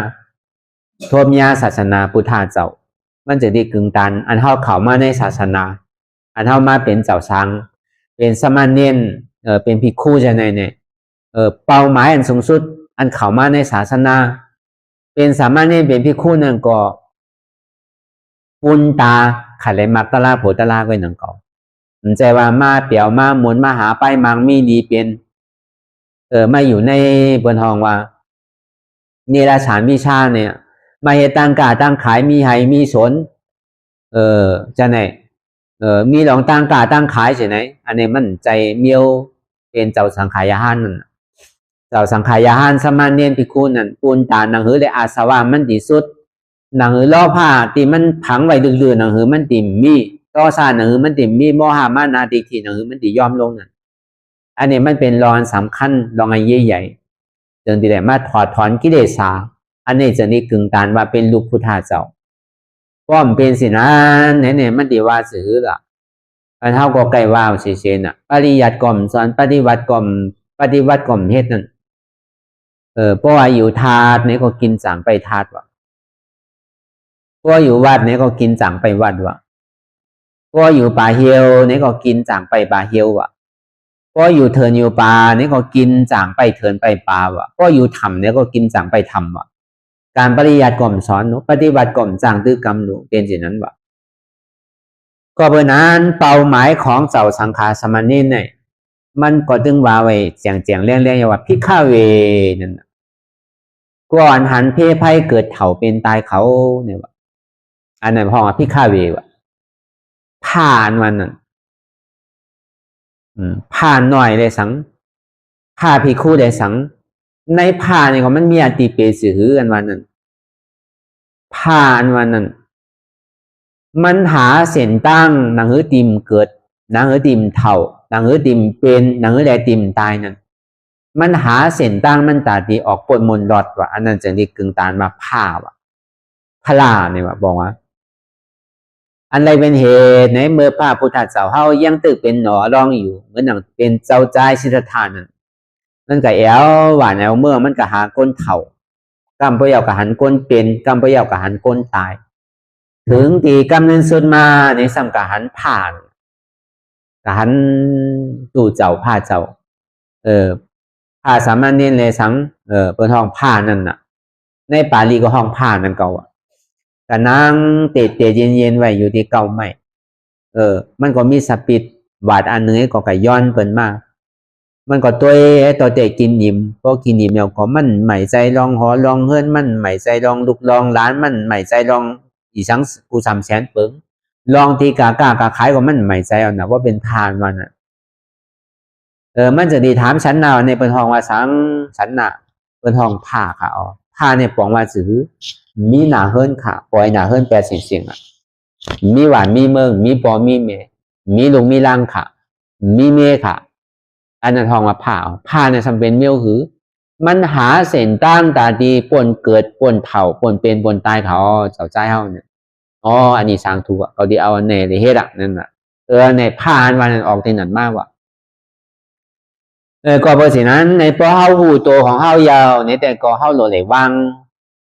ทวมยาศาสนาพุทธเจ้ามันจะดีกึ่งตันอันเฮาเข้ามาในศาสนาอันเฮามาเป็นเจ้าสังเป็นสมณเณรเป็นภิกขุจะไหนเนี่ยเป้าหมายอันสูงสุดอันเข้ามาในศาสนาเป็นสามณเณรเป็นภิกขุนั่นก็ปุญตาขัดเลยมักตะลาโผตะลาไว้นั่นก็มันใจว่ามาเปี่ยวมามวลมาหาไปมังมีดีเป็นมาอยู่ในบนห้องว่าเนรฉานวิชาเนี่ยมาเหตุต่างกาต่างขายมีไหมีสนจะไหนมีหลองต่างกาต่างขายใช่ไหมอันนี้มันใจเมียวเป็นเจ้าสังขายาหานนั่นเจ้าสังขายาหานสมานเนียนพิคูนั่นปูนตาหนังหือได้อาสวะมันดีสุดหนังหือล่อผ้าตีมันผังไว้ดื้อๆหนังหือมันติ่มมีต่อซาหนังหือมันติ่มมีโมหะมานาติทีหนังหือมันติยอมลงนั่นอันนี้มันเป็นรอนสำคัญรองไอ้ใหญ่ๆจึงที่ได้มาถอดถอนกิเลสาอันนี้จะนี่กึ่งตานว่าเป็นลูกพุทธเจ้าป้อมเป็นสินะเนี่ยมันดีว่าสื่อละอันเท่าก็ใกล้ว่าเฉยๆน่ะปริยัติกล่อมสอนปฏิวัติกล่อมเฮ็ดนั่นเพราะว่าอยู่ทาสเนี่ยก็กินสั่งไปทาสวะเพราะอยู่วัดเนี่ยก็กินสั่งไปวัดวะเพราะอยู่ป่าเฮียวเนี่ยก็กินสั่งไปป่าเฮียววะเพราะอยู่เทินอยู่ป่าเนี่ยก็กินสั่งไปเทินไปป่าวะเพราะอยู่ถ้ำเนี่ยก็กินสั่งไปถ้ำวะการปริยัติกล่อมสอนหนูปฏิบัติกล่อมสร้างตื้อกรรมหนูเป็นอย่างนั้นวะก็เพราะนั้นเป้าหมายของเจ้าสังขารสมณีเนี่ยมันก็จึงว่าไว้เจียงเรื่องๆว่าพิฆาเวนั่นก่อนหันเพไพ่เกิดเถ่าเป็นตายเขาเนี่ยวะอันนั้นพ่อว่าพิฆาเววะผ่านวันนั้นผ่านหน่อยเลยสังผ่าพิคู่ได้สังในผ่าเนี่ยก็มันมีอติเปสืออันวันนั้นผ่าอันวันนั้นมันหาเส้นตั้งหนังหือติมเกิดหนังหือติมเถ่าหนังหือติมเป็นหนังหือแลติมตายนั่นมันหาเส้นตั้งมันตาดีออกปนมนรอดว่ะอันนั้นจะเรียกกึ่งตานมาผ่าว่ะพลาเนี่ยว่ะบอกว่าอันใดเป็นเหตุในเมื่อพระพุทธเจ้าเฮายังตึกเป็นหนอร้องอยู่เหมือนอย่างเป็นเจ้าใจสิทธานั่นมันก็แอวหวานแอวเมื่อมันก็หาก้นเถ่ากำพยาวกับหันก้นเป็นกำพยาวกับหันก้นตายถึงตีกำเนินสุดมาในสัมกหันผ่านกหันตู่เจ้าผ้าเจ้าผ้าสามัญเน้นเลยสังเป็นห้องผ้านั่นน่ะในปาลีก็ห้องผ้านั่นเก่าก็นั่งเตะเย็นๆไว้อยู่ที่เก่าใหม่มันก็มีสปิดบาดอันนึงก็กะย้อนเปิ่นมามันก็ตัวเตะกินยิ้มพอกินยิ้มแล้วก็มันใหม่ใจลองหอลองเฮือนมันใหม่ใจลองลูกลองหลานมันใหม่ใจลองอีสังกู300,000เปิงลองที่กาขายก็มันใหม่ใจเอานะว่าเป็นทานมันอ่ะมันจะดีถามฉันน่ะในเปิ้นห้องว่าสังฉันน่ะเปิ้นห้องผ้าค่ะอ๋อผ้าเนี่ยปองว่าซื้อมีหน้าเฮือนค่ะปล่อยหน้าเฮือนแปดเสียงอ่ะมีหวานมีเมืองมีปอมีเมมีลุงมีล่างค่ะมีเมค่ะอันนั้นห้องว่าผ้าเนี่ยจำเป็นเมียวหือมันหาเส้นตั้งตาดีป่นเกิดป่นเผาป่นเป็นป่นตายเขาเจ้าใจเฮาเนี่ย อ๋ออันนี้สร้างถูกเขาที่เอาในเฮ็ดนั่นน่ะในผ่านวันนั้นออกที่นั่นมากว่ะก็เพราะฉะนั้นในพอเฮาหูตัวของเฮายาวในแต่ก็เฮาโหลเลยวาง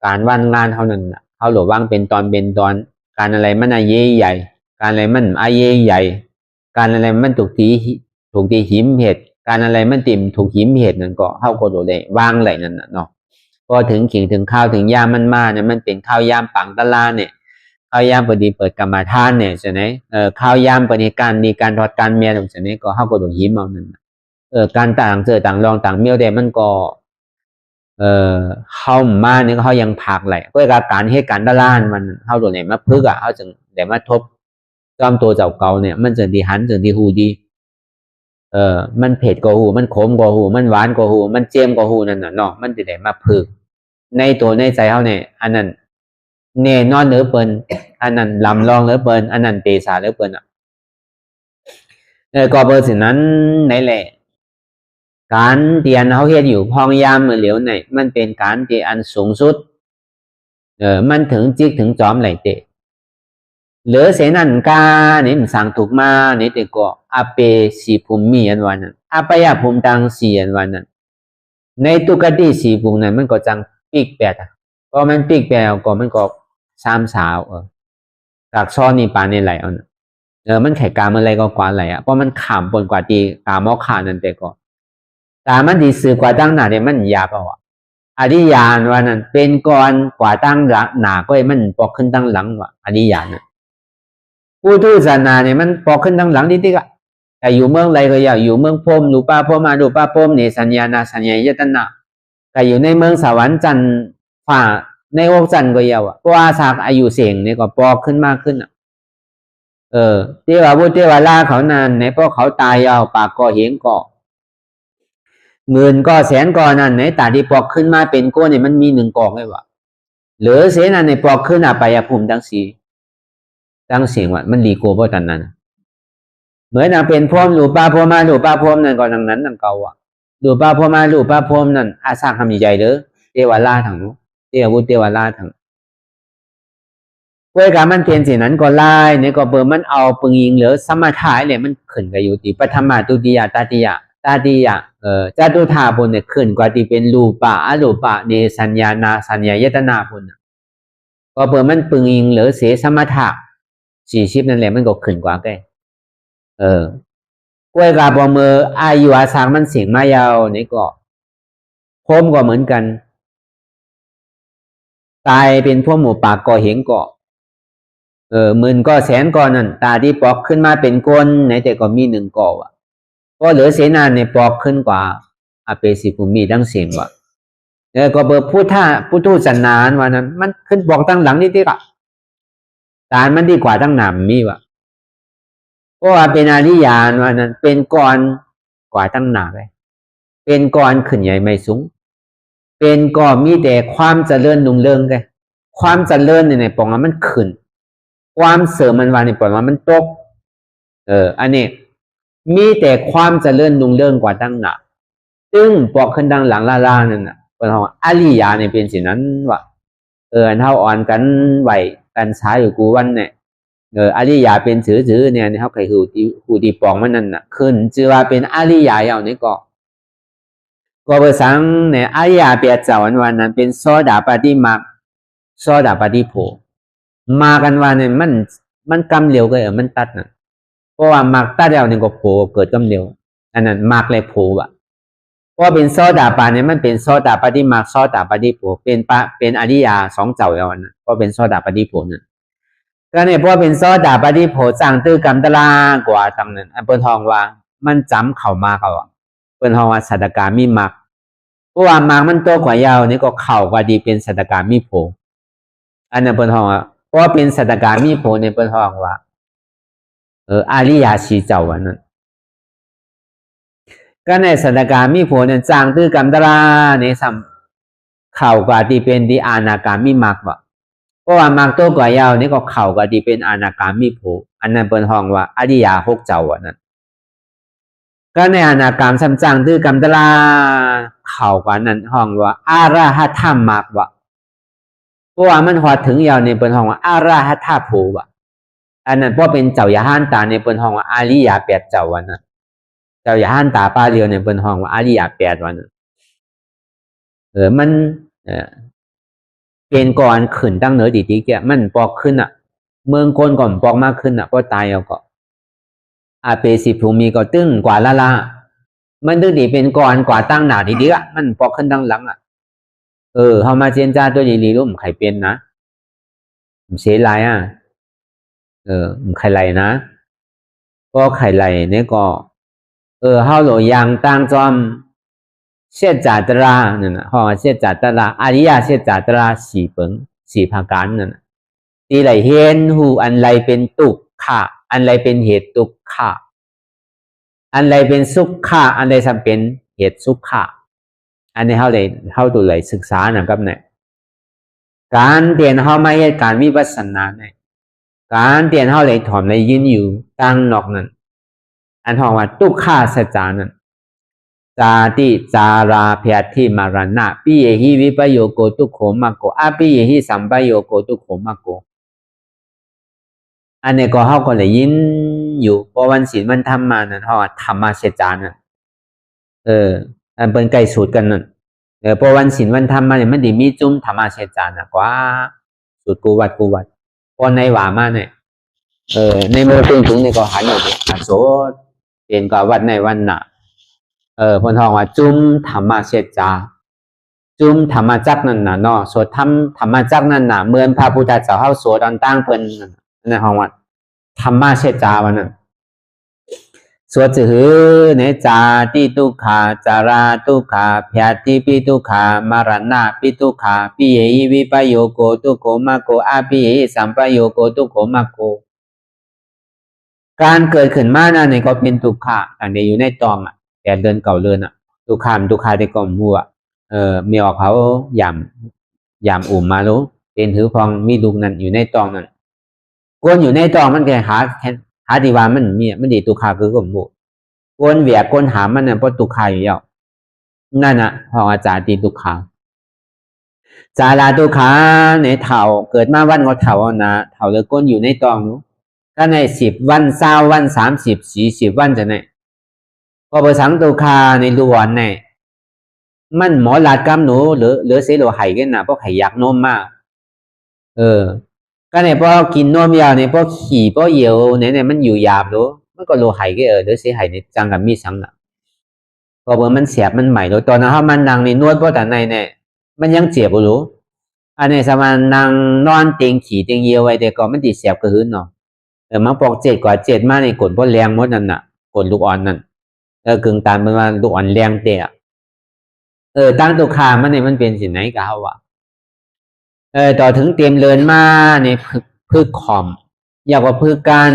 การวันงานเฮานั่นน่ะเฮาโหลวางเป็นตอนการอะไรมันอาเยใหญ่การอะไรมันอาเยใหญ่การอะไรมันถูกตีหิมเหตุการอะไรมันติ่มถูกหิมเหตุนั่นก็เฮาก็โหลเลยวางไหลนั่นน่ะเนาะพอถึงขิงถึงข้าวถึงยามมันมาเนี่ยมันเป็นข้าวยามปังตะลาเนี่ยข้าวยามพอดีเปิดกรรมฐานเนี่ยใช่ไหมข้าวยามปฏิการมีการทอดการเมียตรงใช่ไหมก็เฮาก็โหลหิมเอานั่นการต่างเจอต่างลองต่างเมี่ยวแต่มันก็เข้ามาเนี่ยเขายังผักไหลก็การเหตุการณ์ด้านล่างมันเข้าตัวไหนมาพึกเขาจึงแต่มาทบจอมตัวเจ้าเก่าเนี่ยมันจะดีหันจะดีหูดีมันเผ็ดกว่าหูมันขมกว่าหูมันหวานกว่าหูมันเจียมกว่าหูนั่นน่ะเนาะมันจะได้มาพึกในตัวในใจเขาเนี่ยอันนั้นแน่นอนเหลือเปินอันนั้นลำลองเหลือเปินอันนั้นเตสาเหลือเปินก็เบอร์สินั้นไหนแหละการเตียนเขาเฮ็ดอยู่พองยามมือเหลียวไหนมันเป็นการที่อันสูงสุดมันถึงจิกถึงจอมไหลเตะเหลือเสนันกาเนี่ยมันสั่งถูกมาเนี่ยแต่ก็อาเปสีภูมิมีอันวันนั้นอาปยาภูมิตังสีอันวันนั้นในตุกติสีภูมินั้นมันก็จังปีกแปดก็มันปีกแปดก็มันก็สาวจากซ้อนนี่ปานในไหลมันไข่กาเมื่อไรก็กว่าไหลเพราะมันขำปนกว่าตีกามอขานั่นแต่ก็แต่มันดีสื่อกว่าตั้งหนาเนี่ยมันยาเปล่าอริยานว่านั้นเป็นก่อนกว่าตั้งหนาก็มันปอกขึ้นตั้งหลังว่ะอริยานน่ะผู้ทุศาสนาเนี่ยมันปอกขึ้นตั้งหลังนิดๆแต่อยู่เมืองไรก็อย่าอยู่เมืองพรมดูป้าพรมมาดูป้าพรมเนี่ยสัญญาณสัญญายตนะแต่อยู่ในเมืองสวรรค์จันทร์ฝ่าในโลกจันทร์ก็ยาวเพราะว่าสากอายุเสียงเนี่ยก็ปอกขึ้นมากขึ้นเทวบุตรเทวราเขานานในพวกเขาตายเอาปากก็เห็นก็หมื่นก็แสนก็นั่นในตาที่ปอกขึ้นมาเป็นก้นเนี่ยมันมีหนึ่งกองไงวะหรือเสนาในปอกขึ้นไปยภูมิทั้งสี่ตั้งเสียงว่ามันดีโกบ่ตันนั้นเหมือนเป็นพรมหลูป้าพรมมาหลูป้าพรมนั่นก็ดังนั้นนั่นเก่าหลูป้าพรมมาหลูป้าพรมนั่นอาสาทำใหญ่เด้อเทวราทั้งเทวบุตรเทวราทั้งเว้ยการมันเพียนสิ่งนั้นก็ไล่เนี่ยก็เปิดมันเอาปึงยิงเหลือสมาธิเนี่ยมันขึ้นกับอยู่ที่ปฐมาตุติยตาติยจตุธาพุนเนี่ยขึ้นกว่าที่เป็นรูปะอรูปะเนสัญญานาสัญญายตนาพุนก็เปิดมันปึงยิงเหลือเสสมถะ40นั่นแหละมันก็ขึ้นกว่าแกกล้วยกาบอมืออายุอาสางมันเสียงมายาวนี่ก็พรมก็เหมือนกันตายเป็นพวกหมูปากก็เห็นก็หมื่นก็แสนก็นั่นตาที่ปอกขึ้นมาเป็นก้นไหนแต่ก็มีหนึ่งก่อก็เหลือเสนาในปอกขึ้นกว่าอาเปสิภูมิทั้งเสียงว่ะก็เบอร์พุทธศาสนาวันนั้นมันขึ้นปอกตั้งหลังนี่ที่ละตามันดีกว่าตั้งหนามมีว่ะเพราะว่าเป็นอริยานวันนั้นเป็นก่อนกว่าตั้งหนาเลยเป็นก่อนขึ้นใหญ่ไม่สูงเป็นก่อนมีแต่ความเจริญรุ่งเรืองเลยความเจริญในปองมันขึ้นความเสริมมันว่าในปองมันตกอันนี้มีแต่ความเจริญรุ่งเรืองกว่าตั้งหนาซึ่งปอกขึ้นดังหลังล่านั่นน่ะเป็นคำว่าอริยาเนี่ยเป็นสิ่งนั้นว่าอันเท่าอ่อนกันไหวกันช้าอยู่กูวันเนี่ยอริยาเป็นถือเนี่ยเขาเคยหูดีปองมันนั่นน่ะขึ้นชื่อว่าเป็นอริยาอย่างนี้ก็เบอร์สังเนี่ยอริยาเปียจ่าวันนั้นเป็นโซดาปฏิมาโซดาปฏิโภมากันวันเนี่ยมันกำเร็วก็มันตัดน่ะเพราะว่ามักตัดแล้วเนี่ยก็โผเกิดกำเร็วอันนั้นมักเลยโผว่ะเพราะเป็นโซดาปาเนี่ยมันเป็นโซดาปฏิมาโซดาปฏิโภเป็นอริยา2เจ้าอย่างนั้นเพราะเป็นโซดาปฏิโภนั่นก็เนี่ยเพราะเป็นโซดาปฏิโภสร้างตื้อกรรมตลากว่าตำนั้นเปิ้นทองว่ามันจำเข้ามาเขาเปิ้นทองว่าสัตกามีมักเพราะว่ามักมันโตกว่ายาวนี่ก็เข้ากว่าดีเป็นสัตกามีโภอันนั้นเปิ้นทองว่าเพราะเป็นสัตกามีโภเนี่ยเปิ้นทองว่าอริยาสีเจ้าวันนั้นก็ในสัตกามีโภเนี่ยสร้างตื้อกรรมตลาในซ้ำเข้ากว่าที่เป็นที่อนาคามีมักบ่เพราะว่ามักโตกว่ายาวนี่ก็เข้ากับที่เป็นอนาคามีโภอันนั้นเปิ้นฮ้องว่าอริยา6เจ้าอันนั้นก็ในอนาคามสำจังตื้อกรรมตลาเข้ากับนั้นฮ้องว่าอรหัตถมักว่า เพราะว่ามันหอดถึงยาวในเปิ้นห้องว่าอาราหัตถาภูว่ะอันนั้นเพราะเป็นเจ้าอย่าห้านตาในเปิ้นห้องว่าอาริยาแปดเจ้าวันน่ะเจ้าอย่าห้านตาป้าเดียวในเปิ้นห้องว่าอาริยาแปดวันน่ะมันเป็นก่อนขึ้นตั้งเหนือดีๆแกมันปอกขึ้นอ่ะเมืองคนก่อนปอกมากขึ้นอ่ะเพราะตายเอาก็อาเปสิภูมิก็ตึ้งกว่าละมันตึ้งดีเป็นก่อนกว่าตั้งหนาดีๆอ่ะมันปอกขึ้นตั้งหลังอ่ะเฮามาเจนจ้าตัวดีๆรู้มันใครเป็นนะมันเสียลายอ่ะมันใครไหลนะก็ใครไหลเนี่ยก็เฮาโหลยางตั้งจอมเสียจาตราเนี่ยนะห้องเสียจาตราอริยเสียจาตราสี่เปิงสี่ภาการนั่นตีไหลเห็นหูอันไรเป็นทุกขะอันไรเป็นเหตุทุกขะอันไรเป็นสุขขะอันไรสัมเป็นเหตุสุขขะอันนี้เขาตัวไหลศึกษานะครับเนี่ยการเปลี่ยนเขาไม่ใช่การวิปัสสนาเนี่ยการเปลี่ยนเขาเลยถอมเลยยืนอยู่ตั้งนอกนั้นอันห้องว่าทุกขาสัจจานั้นจาติจาราพยาธิมารณะปิเยหิวิปโยโกทุกโขมากโกอปิเยหิสัมปโยโกทุกโขมากโกอันนี้ก็เขาก็เลยยินอยู่เพราะวันศีลมันทำมานั่นเขาธรรมะเสจานั่นอันเป็นใกล้สูตรกันนั่นเพราะวันศีลวันทำมาเนี่ยมันดีมีจุ่มธรรมะเสจานะกว่าสูตรกูวัดเพราะในว่ามาเนี่ยในโมตึงถึงในก็หันอยู่ดิโสเป็นก็วัดในวันน่ะพนทองว่าจุ่มธรรมะเสจาจุ่มธรรมะจักนั่นน่ะเนาะสวดธรรมะจักนั่นน่ะเหมือนพระพุทธเจ้าเฮาสวดตอนตั้งเพิ่นนั่นห้องว่าธรรมะเสจาวันนั้นสวดจือในจาติทุกขาจาราทุกขาพยาธิปิทุกขามารณะปิทุกขาปิเยหิวิปโยโกทุกโขมากโกอปิเยหิสัมปโยโกทุกโขมากโกการเกิดขึ้นมานั่นนี่ก็เป็นทุกขะอันนี้อยู่ในตองอ่ะแต่เดินเก่าเดินอ่ะทุกขามทุกขาได้ก่อมหัวมีออกเขายำอุ่มมารู้เป็นถือพองมีลูกนั่นอยู่ในตองนั่นกวนอยู่ในตองมันแค่หาดีว่ามันดีตุคาคือก็หมู่กวนเวียกวนหามันเนี่ยเพราะตุคาอยู่แล้วนั่นน่ะพออาจารย์ตีตุคาจาราตุคาในเถ่าเกิดมาวันก็เถ่านะเถ่าเลยก้นอยู่ในตองนู้ก็ใน10 วัน20 วัน30 40 วันจะไหนพอไปสังตุคาในล้วนเนี่ยมันหมอลาดกำหนูหรือเสโลไห่กันนะเพราะไข่ยักนมมากก็เนี่ยพอกินนมยาวเนี่ยพอขี่พอเหี่ยวเนี่ยมันอยู่หยาบรู้มันก็โลไห่ก็หรือเสียไห่เนี่ยจังกับมีสังนะพอมันเสียบมันใหม่โดยตอนนั้นมันดังในนวดเพราะแต่ในเนี่ยมันยังเจ็บรู้อันนี้สมานนางนอนเตียงขี่เตียงเยียวไว้แต่ก็มันติดเสียบกระหืนเนาะมันปอก7 กว่า 7มาในกดเพราะแรงมดนั่นน่ะกดลูกอ่อนนั่นกึ่งตามเป็นว่าลูกอ่อนแรงเตะตั้งตัวคามันเนี่ยมันเป็นสิ่งไหนกับเขาวะต่อถึงเตรียมเลินมาในพึกขอมอยากว่าพึกกัน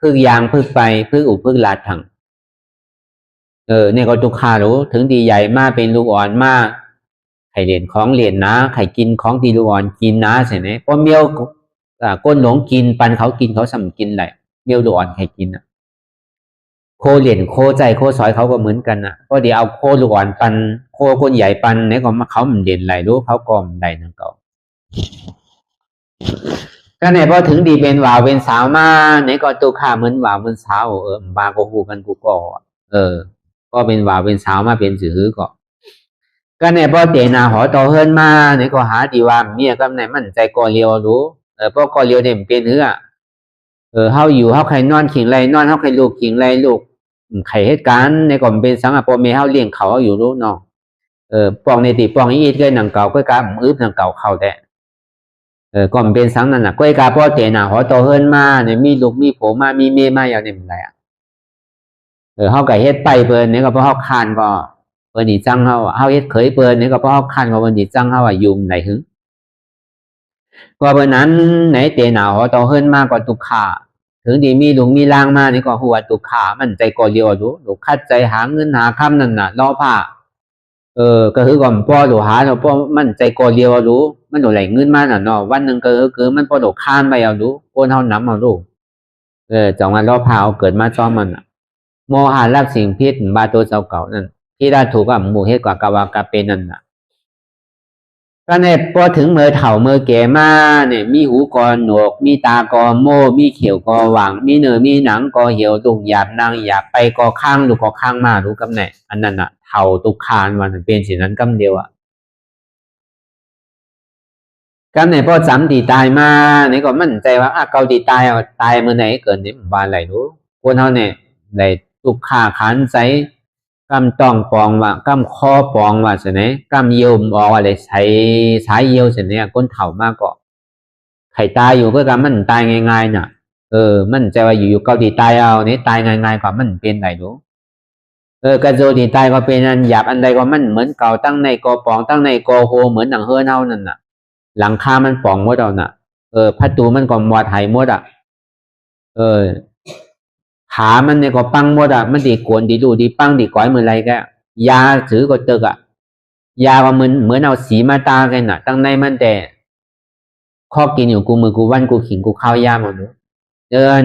พึกยางพึกไปพึกอุพึกลาดถังเนี่ยก็ตุคารู้ถึงดีใหญ่มากเป็นลูกอ่อนมากไข่เหรียญของเหรียญนะไข่กินของดีลูกอ่อนกินนะใช่ไหมพอเมียวก้นหลงกินปันเขากินเขาสั่งกินไหลเมียวลูกอ่อนไข่กินโคเหรียญโคใจโคสอยเขาก็เหมือนกันเพราะเดี๋ยวเอาโคลูกอ่อนปันโคคนใหญ่ปันเนี่ยก็มาเขาเหมือนเด่นไหลรู้เขาก็มันใดนั่นก็เนี่ยพอถึงดีเป็นว่าวเป็นสาวมาเนี่ยก็ตุคาเหมือนว่าวเป็นสาวบาก็หูกันกูก็ก็เป็นว่าวเป็นสาวมาเป็นสื่อก็เนี่ยพอเตนาหอต่อเฮิรนมาเนี่ยก็หาดีว่าเมียก็ไหนมันใจก่อเลียวรู้เพราะก่อเลียวเนี่ยเป็นเหือเฮาอยู่เฮาใครนอนขิงไรนอนเฮาใครลูกขิงไรลูกไข่เหตุการณ์ในก่อนเป็นสังพอเมเฮาเลี้ยงเขาอยู่รู้เนาะปองในติปองอีดก็หนังเก่าก็กาอึบหนังเก่าเข้าแต่ก่อนเป็นสังนั่นน่ะก็กาพ่อเตนาหอต่อเฮิรนมาเนี่ยมีลูกมีผมมามีเมียมาอย่างนี้มันไรเฮาก็เฮ็ดไปเพิ่นเนี่ยก็เพราะเฮาคานก็เปิ้นนี่จังเฮาเฮ็ดเคยเปิ้นเนี่ยก็เพราะเฮาคานก็เปิ้นนี่จังเฮาว่ายุ่มไหนหึก็เปิ้นนั้นไหนเตนาหอต่อเฮิรนมาก็ตุกขาถึงดีมีลุงมีล่างมานี่ก็หัวตุกขามันใจก่อเลียวรู้ลูกคัดใจหาเงินหาค่ำนั่นน่ะรอผ้าก็คือก่อนพ่อหลูหาเนาะพ่อมันใจก่อเลียวรู้มันโดนไหลเงินมาน่ะเนาะวันนึงก็คือมันพ่อโดดข้ามไปเอารู้โอนเฮานำเอารู้จังว่ารอผ้าเอาเกิดมาซ้อมมันน่ะโมหะรักสิ่งพิษบาตัวเจ้าเก่านั่นที่ได้ถูกกับหมู่เฮ็ดกว่ากะวากะเป็นนั่นน่ะ ก็ในพอถึงเมื่อเฒ่าเมื่อแก่มาเนี่ยมีหูกอหนวกมีตากอโม่มีเขียวกอหว่างมีเนื้อมีหนังกอเหี่ยวตุกหยาบนางหยาบไปกอข้างลูกกอข้างมารู้กำไหนอันนั้นอ่ะเฒ่าตุกคานวันเป็นสิ่งนั้นกำเดียวอ่ะกำไหนพอจำตีตายมาเนี่ยก็มั่นใจว่าเกาตีตายตายเมื่อไหนเกิดเนี่ยบ้านไหนรู้คนเขาเนี่ยไหนตุกขาขานใจกำต้องปองว่ากำคอปองว่าสิเนี่ยกำเยี่ยวมอกอะไรใช้สายเยี่ยวสิเนี่ยก้นเฒ่ามากก็ไข่ตายอยู่ก็กำมันตายง่ายๆน่ะมั่นใจว่าอยู่ๆเกาตีตายเอาเนี่ยตายง่ายๆกว่ามันเป็นไหนรู้กระโจตีตายก็เป็นอันหยาบอันใดก็มันเหมือนเก่าตั้งในกอปองตั้งในกอโฮเหมือนหนังเฮือนเฮานั่นน่ะหลังคามันป่องหมดเอาน่ะพัดตูมันก็หมดหายหมดอ่ะขามันเนี่ยก็ปังหมดอ่ะมันดีกวนดีดูดีปังดีก้อยเหมือนไรแกยาถือก็ตึกอ่ะยาก็เหมือนเอาสีมาตากันน่ะตั้งในมันแต่ข้อกินอยู่กูมือกูวันกูขิงกูข้าวยาหมด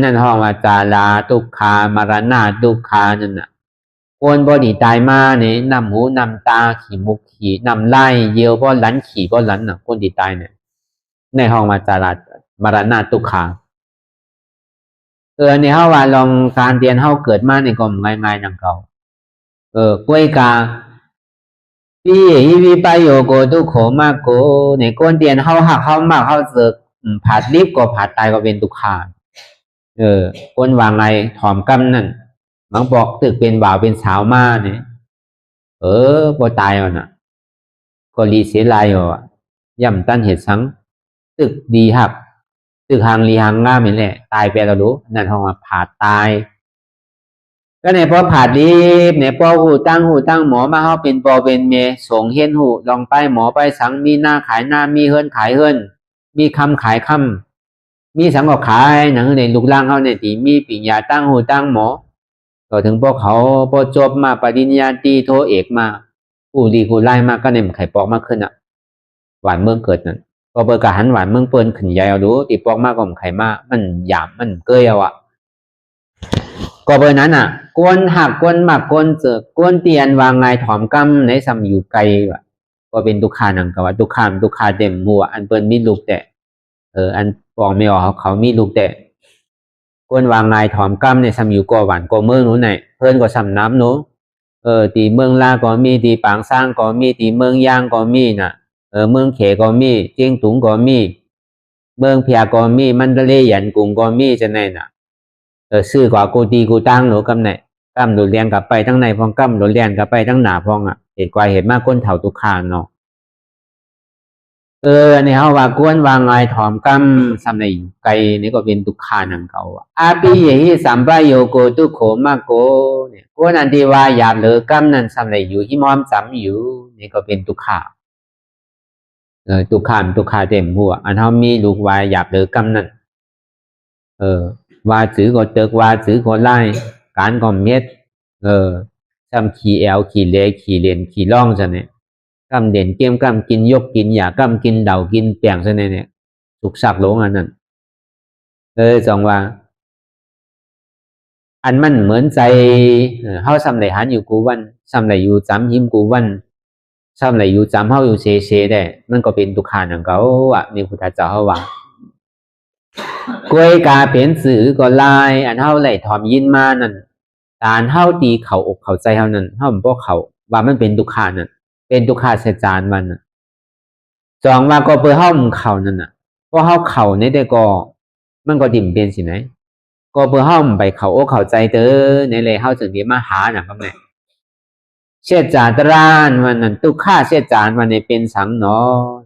นั่นห้องว่าจาราตุกขามารณาตุกขานั่นน่ะคนบอดีตายมาเนี่ยนำหูนำตาขี่มุกขี่นำไล่เยียวบ่หลันขี่บ่หลันน่ะคนดีตายเนี่ยในห้องมาจารามารณาตุกขาเนี่ยเฮาว่าลองการเรียนเฮาเกิดมาเนี่ยก็ง่ายๆนังเก่ากล้วยกาพี่ฮิวิปโยโกตุโขมากโกเนี่ยก้นเรียนเฮาหักเฮามากเฮาเสือกผาดรีบก็ผาดตายก็เป็นตุกขาก้นวางไงถอมกำนั่นบางบอกตึกเป็นบ่าวเป็นสาวมาเนี่ยพอตายอ่ะน่ะก็รีเสียลายอ่ะย่ำตั้นเหตุสังตึกดีหักตึกหางรีหางง่ามเหมือนแหละตายไปแล้วรู้นั่นห้องว่าผาดตายก็เนี่ยพอผาดรีบเนี่ยพอหูตั้งหมอมาเขาเป็นปอเป็นเมส่งเฮียนหูลองไปหมอไปสังมีหน้าขายหน้ามีเฮิรนขายเฮิรนมีคำขายคำมีสังก็ขายหนังในลูกล่างเขาเนี่ยตีมีปิญญาตั้งหูตั้งหมอก็ถึงพวกเขาพอจบมาปริญญาตรีโทเอกมาผู้ดีผู้ไล่มาก็เนี่ยไข่ปอกมากขึ้นอ่ะหวานเมืองเกิดนั่นก็เบอร์กะหันหวานเมืองเปิ้นขึ้นใหญ่เอาดูตีปอกมากก็ไข่มามันหยาบมันเกยเอาอ่ะก็เบอร์นั้นอ่ะกวนหักกวนหมักกวนเจอกวนเตียนวางไงถอมกำในซ้ำอยู่ไกลว่ะก็เป็นตุกขานังกว่าตุกขาเต็มหัวอันเปิ้นมีลูกแต่อันปองไม่ออกเขามีลูกแต่ก้นวางไงถอมกำในซ้ำอยู่ก่อหวานก่อเมืองนู้นไหนเพิ่นก็ซ้ำน้ำนู้ตีเมืองลาก็มีตีปางสร้างก็มีตีเมืองย่างก็มีน่ะเมืองเขก็มีเจียงตุงก็มีเมืองเพียก็มีมันทะเลหยันกุงก็มีจะไหนน่ะซื้อกว่ากูตีกูตั้งหนูกำไหนกำหนูเรียนกลับไปทั้งในพองกำหนูเรียนกลับไปทั้งหนาพองอ่ะเหตุกว่าเหตุมากก้นเถ่าตุกขานเนาะเนี่ยเขาว่ากวนวางไงถอมกำซ้ำในไกลนี่ก็เป็นตุกขานังเก่าอาปีเยสัมปโยโกตุโขมากโกเนี่ยกวนอันที่ว่าหยาบเหลือกำนั้นซ้ำในอยู่ที่มอมซ้ำอยู่นี่ก็เป็นตุกขาตุกขาเต็มหัวอันเขามีลูกวายหยาบเหลือกำนั้นว่าจื้อก็เติกว่าจื้อก็ไล่การก็เม็ดซ้ำขี่แอลขี่เลขี่เลนขี่ล่องซะเนี่ยกำเด่นเกมกำกินยกกินหยากำกินเดากินแปลงซะเนี่ยสุกสักหลงอันนั้นจองว่าอันมันเหมือนใจเฮาซ้ำไหลหันอยู่กูวันซ้ำไหลอยู่จำหิมกูวันซ้ำไหลอยู่จำเฮาอยู่เซได้มันก็เป็นตุกขานังเก่าอ่ะนี่พุทธเจ้าเฮาว่ากล้วยกาเป็นสื่อก็ลายอันเฮาไหลถอมยินมานั่นการเฮาตีเข่าอกเข่าใจเฮานั่นเฮาบ่เขาว่ามันเป็นตุกขานั่นเป็นตุกขาเสจานมันจองว่าก็เพื่อเฮาเข่านั่นน่ะเพราะเฮาเข่าในแต่ก็มันก็ดิ่มเป็นสิไหนก็เพื่อเฮาไปเข่าอกเข่าใจเด้อในเลยเฮาจึงได้มาหาน่ะครับแม่เสจานตรานมันนั่นตุกขาเสจานมันนี่เป็นสังเนาะ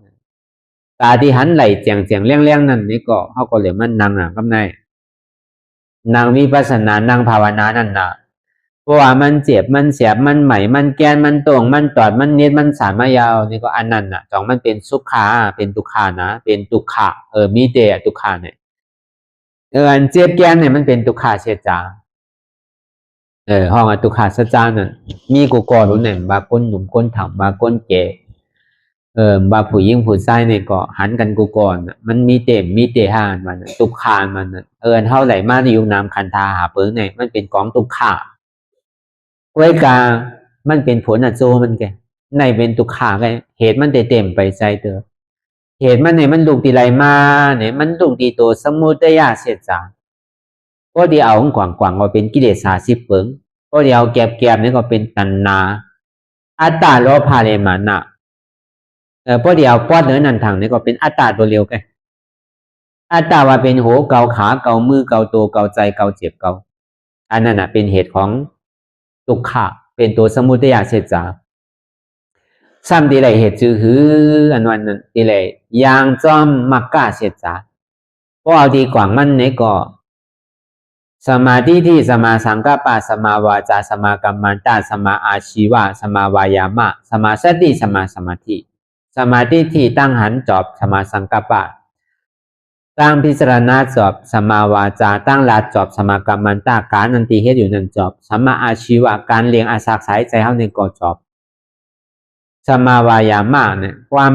ตาที่หันไหลเจียงเลี้ยงนั่นนี่ก็เขาก็เลยมันนั่งอ่ะครับนายนั่งวิปัสสนานั่งภาวนานั่นน่ะเพราะว่ามันเจ็บมันเสียบมันใหม่มันแกนมันตรงมันตอดมันเน็ดมันสานมายาวนี่ก็อันนั้นน่ะจองมันเป็นสุขาเป็นตุกขานะเป็นตุกขะมีเตะตุกขาเนี่ยอันเจ็บแกนเนี่ยมันเป็นตุกขาเสียจาห้องตุกขาสัจจานั่นมีกูก่อรู้เนี่ยบาก้นหนุ่มก้นถ่ำบาก้นแก่บาผู้หญิงผู้ชายเนี่ยก็หันกันกูก่อนมันมีเต็มมีเตหานมันตุกขานมันเท่าไหร่มาในยุคนามคันธาหาเปิงเนี่ยมันเป็นกองตุกขาไว้กามันเป็นผลโจมันแก ในเป็นทุกขาไงเหตุมันเต็มไปใจเตอเหตุมันเนี่ยมันลูกตีไรมาเนี่ยมันลูกตีตัวสมุทัยเสียจางก็เดียวเอากว่างๆก็เป็นกิเลส30เปิงก็เดียวแก็บๆนี่ก็เป็นตัณหาอัตตาโลภะเลมานะพอเดียวปอดเนื้อนันทางนี่ก็เป็นอัตตาตัวเร็วไงอัตตาว่าเป็นโหเกาขาเกามือเกาตัวเกาใจเกาเจ็บเกาอันนั้นเป็นเหตุของทุกขะเป็นตัวสมุทัยเสียจางซ้ำตีไรเหตุจือหืออันวันนั้นตีไรยางจอมมักกะเสียจางเพราะเอาดีกว่ามันเนี่ยก็สมาธิที่สมาสังกัปปะสมาวาจาสมากัมมันตะสมาอาชีวะสมาวายามะสมาสติสมาสมาธิสมาธิที่ตั้งหันจอบสมาสังกัปปะตั้งพิจารณาจอบสมาวาจาตั้งหลักจอบสมากัมมันตะการนันติเฮ็ดอยู่นั่นจอบสมาอาชีวะการเลี้ยงอาศักสายใจเฮาในก่อจอบสมาวายามะเนี่ยความ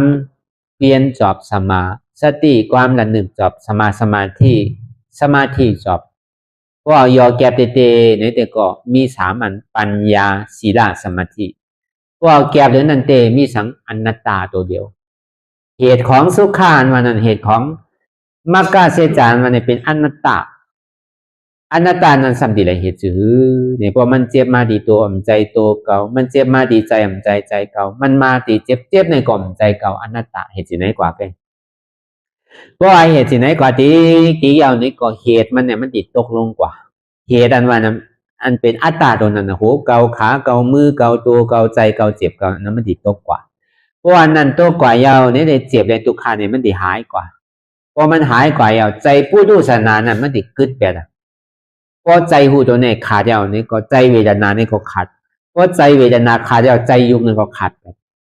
เปลี่ยนจอบสมาสติความระลึกจอบสมาสมาธิสมาธิจอบเพราะยอแก็บเตเนี่ยแต่ก็มี3อันปัญญาศีลสมาธิเพราะแก็บเรื่องนั้นเตมีสังอนัตตาตัวเดียวเหตุของสุขานวันนั้นเหตุของมรรคเสจานวันนี้เป็นอนัตตาอนัตตานั้นสัมติไรเหตุจือเนี่ยพอมันเจ็บมาดีตัวใจตัวเก่ามันเจ็บมาดีใจใจเก่ามันมาดีเจ็บในกล่อมใจเก่าอนัตตาเหตุสิไหนกว่ากันเพราะเหตุสิไหนกว่าที่เอานี่ก็เหตุมันเนี่ยมันติดตกลงกว่าเหตุอันว่านั้นอันเป็นอัตตาตัวนั้นนะโหเกาขาเกามือเกาตัวเกาใจเกาเจ็บเกานั้นมันติดตกกว่าเพราะว่านั้นตัวกว่ายาวเนี่ยได้เจ็บได้ทุกขาเนี่ยมันติหายกว่าพอมันหายกว่ายาวใจผู้ดูศาสนานั้นมันติกึดไปละเพราะใจหูตัวเนี่ยขาดยาวนี่ก็ใจเวทนาเนี่ยก็ขาดเพราะใจเวทนาขาดยาวใจยุบเนี่ยก็ขาดไป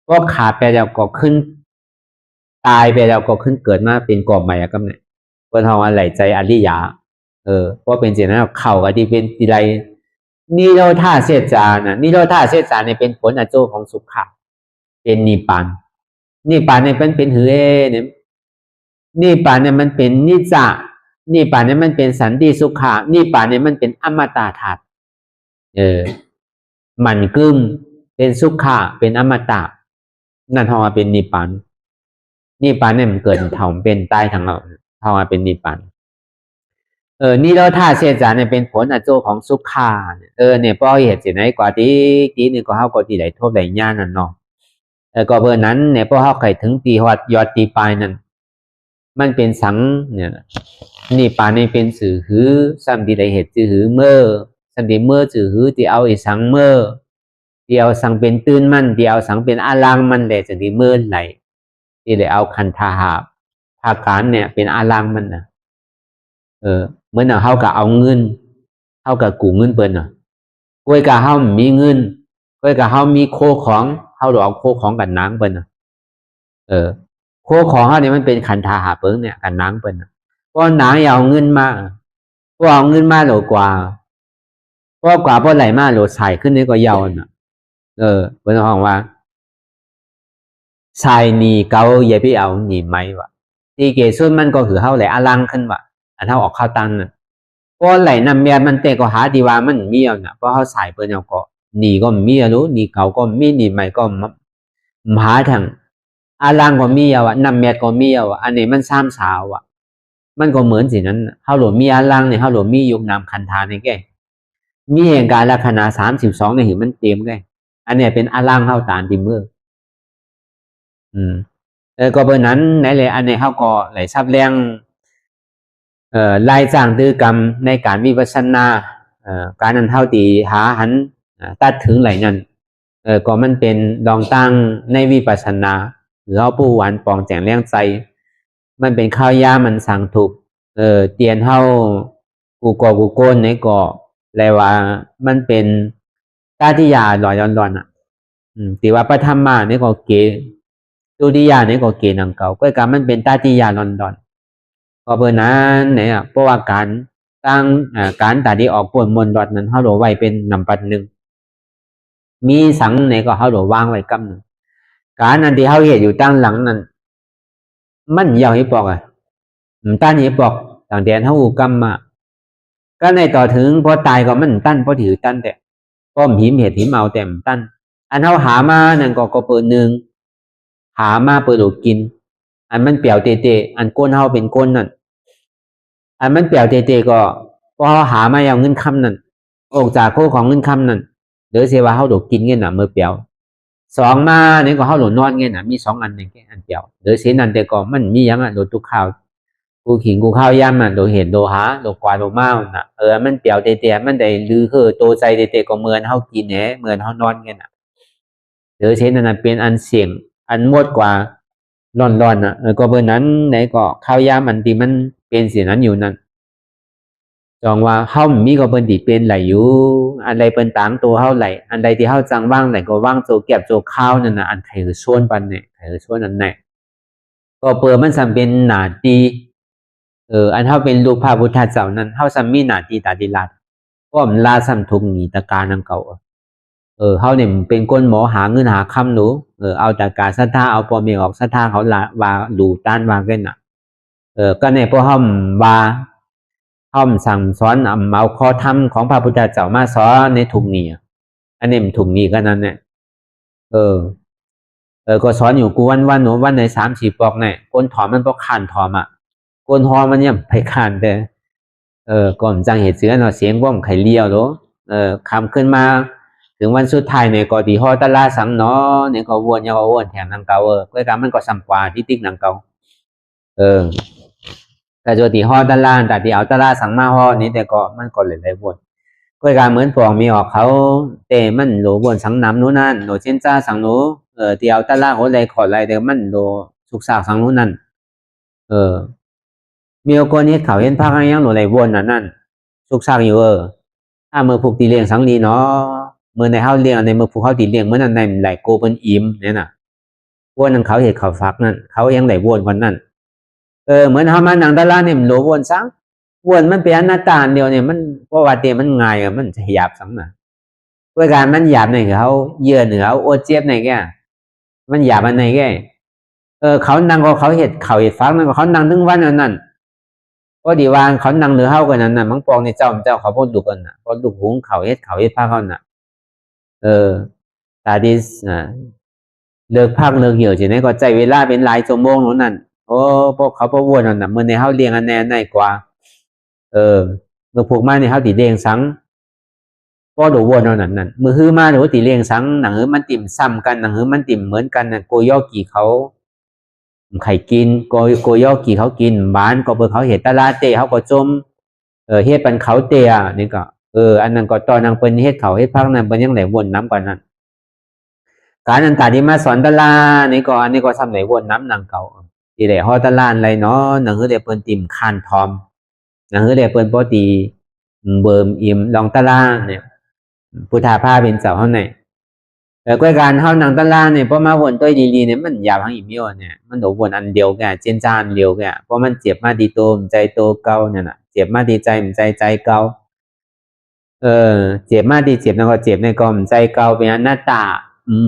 เพราะขาดไปแล้วก็ขึ้นตายไปแล้วก็ขึ้นเกิดมาเป็นกอบใหม่ก็เนี่ยเพราะทำอะไรใจอริยะเพราะเป็นสิ่งนั้นเข่ากับที่เป็นทีไรนิโรธาเสจานะนิโรธาเสจาเนี่ยเป็นผลอโจของสุขะเป็นนิพพานนิพพานเนี่ยเป็นหือเนี่ยนิพพานเนี่ยมันเป็นนิจจานิพพานเนี่ยมันเป็นสันติสุขะนิพพานเนี่ยมันเป็นอมตะธาตุมันกึ้มเป็นสุขะเป็นอมตะนั่นทว่าเป็นนิพพานนิพพานเนี่ยมันเกิดเท่าเป็นตายทางเราทว่าเป็นนิพพานนี่เราท่าเสียจานเนี่ยเป็นผลอโจของสุขาเนี่ยป้อเหตุสิไหนกว่าที่นี่ก็เฮาก็ที่ไหนโทษไหนญาณนั่นเนาะก็เบอร์นั้นเนี่ยป้อเฮาไข่ถึงตีฮอดยอดตีปลายนั่นมันเป็นสังเนี่ยนี่ปานนี่เป็นสื่อหือซ้ำที่ไหนเหตุจือหือเมื่อสันติเมื่อจือหือที่เอาไอ้สังเมื่อที่เอาสังเป็นตื่นมันที่เอาสังเป็นอาลังมันแหละสันติเมื่อไหลที่เลยเอาคันธาหาภาการเนี่ยเป็นอาลังมันนะเหมือนเฮากับเอาเงินเฮากับกู้เงินเปิ้นน่ะก้วยกับเฮามีเงินก้วยกับเฮามีโคของเฮาเอาโคของกันนางเปิ้นน่ะโคของเฮานี่มันเป็นขันธาหาเปิ้งเนี่ยกันนางเปิ้นน่ะเพราะนางเอาเงินมาเพราะเอาเงินมาโหลกว่าเพราะกว่าเพราะไหลมาโหลใส่ขึ้นนี่ก็ยาวน่ะเปิ้นฮ้องว่าชายนี่เก่าอย่าไปเอานี่ไหมวะที่เกส่วนมันก็คือเฮาไหลอลังขึ้นว่าอันเฮาออกข้าวตันน่ะเพราะไหลนำเมียมันแต่ก็หาดีว่ามันมีเอาน่ะเพราะเฮาใส่เปิ้นเอาก็หนีก็มีรู้หนีเก่าก็มีหนีใหม่ก็มหาทั้งอาลังก็มีเอานำเมียก็มีเอาอันนี้มันซ้ำสาวมันก็เหมือนสินั้นเฮาหลวมีอาลังเนี่ยเฮาหลวมียุคนามคันธานี่แกมีเหตุการณ์ลักษณะ32เนี่ยเห็นมันเต็มแกอันนี้เป็นอาลังเฮาตานที่มือก็เบอร์นั้นไหนเลยอันนี้เฮาก็ไหลซับแรงลายจ้างดื้อกรรมในการวิปัสสนาการนั้นเท่าตีหาหันตัดถึงไหลนั้นก็มันเป็นดองตั้งในวิปัสสนาหรือเอาผู้หวานปองแจงเลี้ยงใจมันเป็นข้าวยามันสั่งถูกเตียนเท่ากูโกนในก่อแลว่ามันเป็นตาติยาลอยร้อนตีว่าปฐมมาในก็เกตุติยาในก็เกนังเก่าก็การมันเป็นตาติยาร้อนก็เบอร์นั้นเนี่ยเพราะว่าการตั้งการตัดที่ออกปวนมนดอดนั้นเขาหลวไว้เป็นนำปัดหนึ่งมีสังเนี่ยก็เขาหลววางไว้กำหนึ่งการนั้นที่เขาเห็นอยู่ตั้งหลังนั้นมันยาวให้ปอกตั้นให้ปอกต่างแดนเขาอูกำมาก็ในต่อถึงพอตายก็มันตั้นพอถือตั้นแต่ก็หิมเหตุหิมเอาแต่ตั้น อันเฮาหามานั่นก็เปิดหนึ่งหามาเปิดโดกิน อันมันเปรียวเตะๆอันก้นเฮาเป็นก้นนั่นอันมันเปรียวเตะๆก็พอเฮาหามาเอาเงินคำนั่นออกจากโคของเงินคำนั่นเดี๋ยวเสียว่าเฮาโดกินเงี้ยน่ะเมื่อเปรียวสองมาเนี่ยก็เฮาโดนอนเงี้ยน่ะมีสองอันนี่แค่อันเปรียวเดี๋ยวเสียนั่นแต่ก็มันมีหยังอ่ะโดตุกข้าวกูขิงกูข้าวย่ำอ่ะโดเห็นโดหาโดกวาดโดเมาน่ะมันเปรียวเตะๆมันได้ลือโตใจเตะๆก็เหมือนเฮากินแหเหมือนเฮานอนเงี้ยน่ะเดี๋ยวเสียนั่นน่ะเป็นอันเสี่ยงอันหมดกว่าร้อนๆน่ะก็เบอร์นั้นไหนก็ข้าวย่ำอันที่มันเป็นเสียนั้นอยู่นั่นจองว่าเฮามีก็เปิ้นติเป็นไหลอยู่อันใดเปิ้นตางตัวเฮาไหลอันใดที่เฮาจังว่างไหลก็ว่างโจเก็บโจข้าวนั่นน่ะอันไผคือส่วนปันเนี่ยไผคือส่วนอันไหนก็เปิดมันสำเป็นหน้าที่อันเฮาเป็นลูกพระพุทธเจ้านั้นเฮาสำมีหน้าที่ตาดิลัดก็มันลาสำทุกหนีตะการนำเก่าเฮาเนี่ยเป็นคนหมอหาเงินหาคำหนูเอาตะการศรัทธาเอาปอมีออกศรัทธาเขาละว่าดูต้านว่ากันน่ะก็ในพวกเฮาว่าเฮาสั่งสอนเอาข้อธรรมของพระพุทธเจ้ามาสอนในทุกนี้อันนี้มันทุกนี้ก็นั้นเนี่ยก็สอนอยู่กูวันหนูวันไหน3-4ปอกเนี่ยก้นถอมมันบ่คร้านถอมอ่ะก้นฮอมันยังไปคร้านแต่ก่อนจังเหตุเสือเนาะเสียงบ่มไข่เลี้ยวโลคำขึ้นมาถึงวันสุดท้ายเนี่ยก็ที่ฮอตะลาสังเนาะเนี่ยก็วนยาววนแถมนางเก่าก็กรรมมันก็ซ้ำกว่าที่ติ๊กนางเก่าแต่โจที่ฮอตะลาแต่ที่เอาตะลาสังมาฮอนี่แต่ก็มันก็หลายๆวนก็การเหมือนพวกมีออกเขาแต่มันโหลวนสังน้ำนู้นนั่นโหลเช่นจ้าสังหนูที่เอาตะลาโหไรขอไรเดี๋ยวมันโหลสุกสากสังนู้นนั่นมีคนเฮ็ดเขาเห็นภาคยังโหลไรวนนั่นสุกสากอยู่ถ้ามือผูกตีเลียงสังลีเนาะเมื่อในเฮาเลี้ยงในมือผูกเขาตีเลียงเมื่อนั้นในไหลโกเป็นอิ่มเนี่ยน่ะวนนั้นเขาเห็ดเขาฟักนั่นเขายังไหลวนคนนั้นเหมือนเฮามาหนังตะลาเนี่ยมันโหลวนสังวนมันเป็นอนัตตาเดียวเนี่ยมันเพราะว่าเตมันง่ายมันจะหยาบสังน่ะด้วยการมันหยาบในเขาเยื่อเหนือโอเจี๊ยบในแกมันหยาบอันในแกเขานั่งก็เขาเห็ดฟักนั่นก็เขานั่งถึงวันนั้นก็ดีวางเขานั่งเหนือเฮากันนั้นน่ะมังปองในเจ้าเขาบ่ดุกันน่ะบ่ดุหุงเขาเฮ็ดพาเขาน่ะตาดิเลิกพักเลิกเหี่ยวจังได๋ก็ใจเวลาเป็นหลายชั่วโมงโน่นนั่นพวกเขาบ่วนนั่นน่ะมื้อนี้เฮาเลี้ยงอันแน่ในกว่าเมื่อพวกมานี่เฮาติเลี้ยงสังบ่ดูวนเอานั่นมื้อฮื้อมาหรือติเลี้ยงสังหนังหือมันติ่มซ้ำกันหนังหือมันติ่มเหมือนกันน่ะโกยอกี่เขาไข่กินโกยอกี่เขากินหวานก็เบิ่งเขาเฮ็ดตะลาเตเฮาก็จมเฮ็ดปันเขาเตะนี่ก็อันนั้นก็ตอนนางเปิ้นเฮ็ดเขาเฮ็ดพักนั้นเปิ้นยังได้วนน้ำกว่านั้นการอันตาที่มาสอนตะลานี่ก็อันนี้ก็ทำได้วนน้ำนางเก่าที่ได้ฮอดตะลานไรเนาะหนังหือได้เปิ้นติ่มคานทอมหนังหือได้เปิ้นบ่ตีเบิ่มอิ่มลองตะลาเนี่ยพุทธาภาเป็นเจ้าเฮาไหนก็การเฮาหนังตะลาเนี่ยพอมาวนตัวดีๆเนี่ยมันหยาบหังอีเมียวเนี่ยมันโดวนอันเดียวแกเจนจานเดียวแกเพราะมันเจ็บมาดีโตมใจโตเก่าเนี่ยน่ะเจ็บมาดีใจมใจเก่าเจ็บมาดีเจ็บนั่นก็เจ็บในกอมใจเก่าเป็นอนัตตา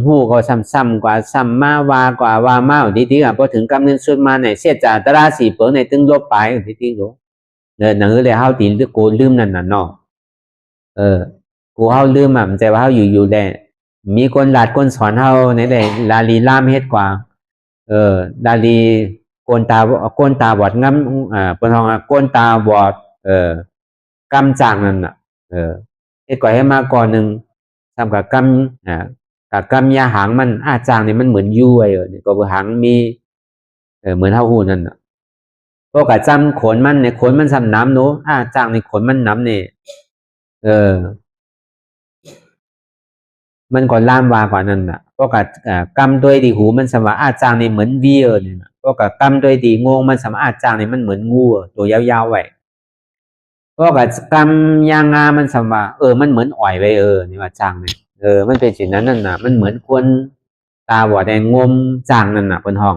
ฮู้ก็ซ้ำๆกว่าซ้ำมาว่ามาดีๆอ่ะพอถึงกำนึงสุดมาเนี่ยเสียจากตะลาสีเปิงในตึงลบไปดีๆรู้หนังเลยเฮาตีกูลืมนั่นน่ะเนาะกูเฮาลืมมันใจว่าเฮาอยู่ได้มีคนหลาดคนสอนเฮาในได้ลาลีล่ามเฮ็ดกว่าลาลีโกนตาบอดงำเปิ้นฮ้องโกนตาบอดกำจางนั่นน่ะเฮ็ดกว่าให้มาก่อนนึงทำกับกำกับกำยาหางมันจางนี่มันเหมือนยู่ไว้นี่ก็บ่หางมีเหมือนเฮาฮู้นั่นน่ะพวกก็จำขนมันเนี่ยขนมันซ้ำน้ำเนาะจางนี่ขนมันน้ำนี่มันก็ล่ามวากว่านั้นน่ะพวกกำด้วยดีหูมันสมว่าจางนี่เหมือนเวียนี่น่ะพวกกำด้วยดีงงมันสมจางนี่มันเหมือนงูตัวยาวๆไว้พวกกำยางงามันสมว่ามันเหมือนอ้อยไว้นี่ว่าจางนี่มันเป็นสิ่งนั้นนั่นน่ะมันเหมือนคนตาบอดแดงงมจางนั่นน่ะเพิ่นห้อง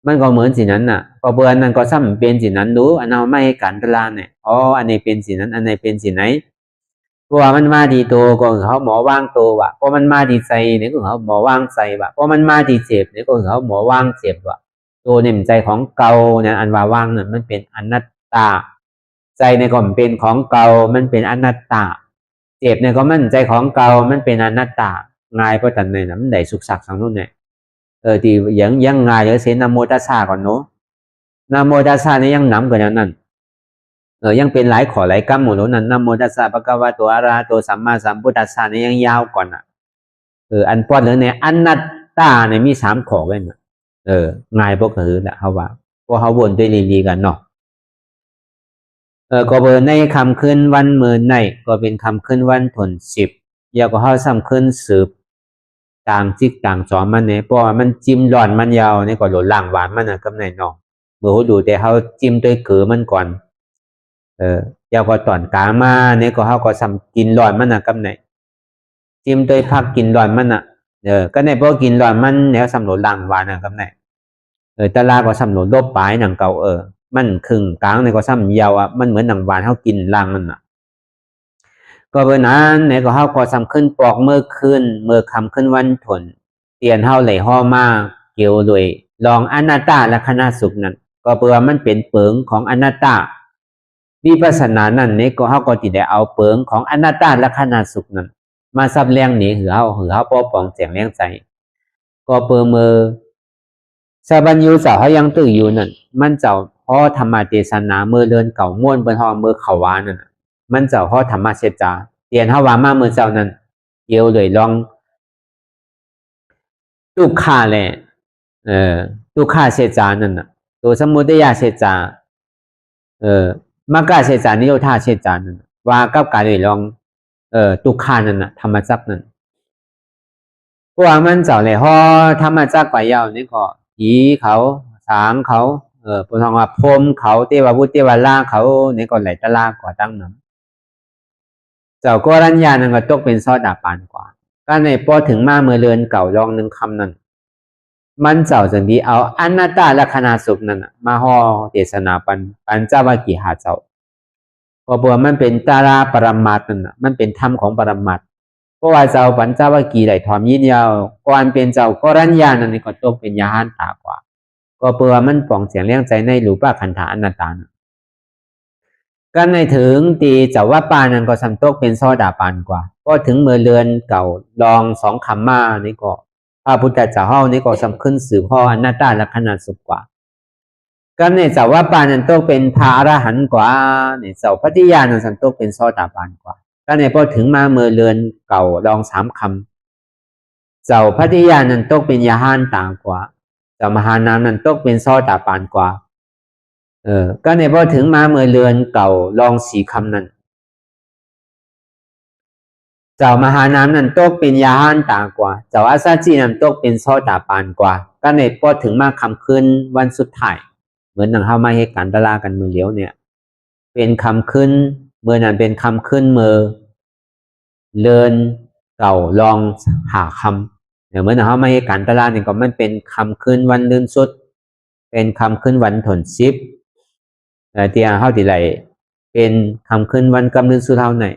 มันก็เหมือนสิ่งนั้นน่ะก็เบิ่นนั้นก็ซ้ำเป็นสิ่งนั้นดูอันเอาไม่ให้กันตะลาเนี่ยอันนี้เป็นสิ่งนั้นอันนี้เป็นสิ่งไหนเพราะว่ามันมาดีโตก็เขาหมอว่างโตว่ะเพราะมันมาดีใจเนี่ยก็เขาหมอว่างใจว่ะเพราะมันมาดีเจ็บเนี่ยก็เขาหมอว่างเจ็บว่ะตัวเนี่ยใจของเก่าเนี่ยอันว่าว่างเนี่ยมันเป็นอนัตตาใจในก็มันเป็นของเก่ามันเป็นอนัตตาเจ็บเนี่ยก็มันใจของเก่ามันเป็นอนัตตา ง่ายเพราะตันในนั้นได้สุขสักสังนู้นเนี่ยที่ยังง่ายเสียนะโมตัสสะก่อนเนาะนะโมตัสสะนี่ยังหนำกว่านั้นยังเป็นหลายขอหลายกรรมหมดนั้นนะโมตัสสะภะคะวะโตอะระหะโตสัมมาสัมพุทธัสสะนี่ยังยาวก่อนอันปอดเลยเนี่ยอนัตตาเนี่ยมี3ข้อไว้น่ะง่ายบ่คือแหละเฮาว่าพอเฮาวนด้วยลีๆกันเนาะก็เบอร์ในคำคืนวันมื้อในก็เป็นคำคืนวันถน10แล้วก็เฮาซ้ำคืนสืบต่างจิกต่างสอนมันเนี่ยเพราะว่ามันจิ้มร้อนมันยาวนี่ก็หล่นล่างหวานมันน่ะกำไนเนาะบ่ฮู้ดูแต่เฮาจิ้มด้วยเกลือมันก่อนแล้วก็ตอนกลางมาเนี่ยก็เฮาก็ซ้ำกินร้อนมันน่ะกำไนจิ้มด้วยผักกินร้อนมันน่ะก็ในพอกินร้อนมันแนวสำหรับล่างหวานน่ะกำไนตะลาก็สำหรับลบปลายหนังเก่ามันครึ่งกลางเนี่ยก็ซ้ำยาวมันเหมือนหนังหวานเฮากินล่างมันน่ะก็เบอร์นั้นเนี่ยก็เฮาก็ซ้ำขึ้นปอกเมื่อคืนเมื่อค่ำขึ้นวันถนเตียนเฮาไหลห่อมาเกี่ยวด้วยลองอนัตตาและคณะสุขนั้นก็เพื่อมันเป็นเปิงของอนัตตาวิปัสสนานั้นเนี่ยก็เฮาก็สิได้เอาเปิงของอนัตตาและคณะสุขนั้นมาซับแรงหนีหือเฮาป้อปองเสียงแรงใจก็เปิมือสบัญญูเจ้าเฮายังตื้ออยู่นั่นมันเจ้าพอธรรมเทศนามือเดินเก่าม่วนเปิ้นฮอมือเขาวานั่นมันเจ้าพอธรรมเสจาเตียนเฮาว่ามามื้อเจ้านั้นเกี่ยวเลยลองทุกขาแหละทุกขาเสจานั่นน่ะตัวสมุทัยเสจามรรคเสจานิโรธาเสจานั่นว่ากับการเลยลองทุกขานั่นน่ะธรรมจักนั่นเพราะว่ามันเจ้าเลยฮอธรรมจักไปยาวนี่ก็ผีเขาสางเขาปนทองว่าพรมเขาเทวบุตรเทวลาเขานี่ก็ไหลตะลาก่อตั้งนั้นเจ้าก็รัญญานั่นก็ตกเป็นซอดาปานกว่าก็ในพอถึงมาเมื่อเรือนเก่าลอง1คำนั้นมันเจ้าจังดีเอาอนัตตาลักษณะสุขนั่นมาห่อเทศนาปัญจวัคคีย์หาเจ้าเพราะว่ามันเป็นตาราปรมัตถ์นั่นน่ะมันเป็นธรรมของปรมัตถ์เพราะว่าเจ้าปัญจวัคคีย์ได้ถอมยินยาวก่อนเป็นเจ้าก็รัญญานั่นก็ตกเป็นญาณตากว่าก็เพื่อมันป่องเสียงเลี้ยงใจในรูปขันธอนัตตาก็ในถึงตีเจ้าว่าปานั้นก็สำตกเป็นซอดาปานกว่าก็ถึงเมื่อเรือนเก่าลอง2คำมานี่ก็พระพุทธเจ้าเฮานี่ก็สำขึ้นสืบห่ออนัตตาลักษณะสุขกว่าก็ในเจ้าว่าปานั้นตกเป็นพระอรหันต์กว่าในเจ้าปฏิญาณนั้นสำตกเป็นซอดาปานกว่าก็ในพอถึงมาเมื่อเรือนเก่าลอง3คำเจ้าปฏิญาณนั้นตกเป็นญาณต่างกว่าเจ้ามหานามนั้นตกเป็นซอดาปานกว่าก็ในพอถึงมาเมื่อเรือนเก่าลอง4คำนั้นเจ้ามหานามนั้นตกเป็นญาณต่างกว่าเจ้าอาซาจีนั้นตกเป็นซอดาปานกว่าก็ในพอถึงมาคำคืนวันสุดท้ายเหมือนหนังเฮามาเหตุการณ์ตะลากันมือเลี้ยวเนี่ยเป็นคำคืนเมื่อนั้นเป็นคำคืนเมื่อเรือนเก่าลองหาคำเหมือนหนังเฮามาเหตุการณ์ตะลาเนี่ยก็มันเป็นคำคืนวันเดือนสุดเป็นคำคืนวันถน10ที่เฮาที่ไหลเป็นคำคืนวันกำเนิดสุดเฮาไหน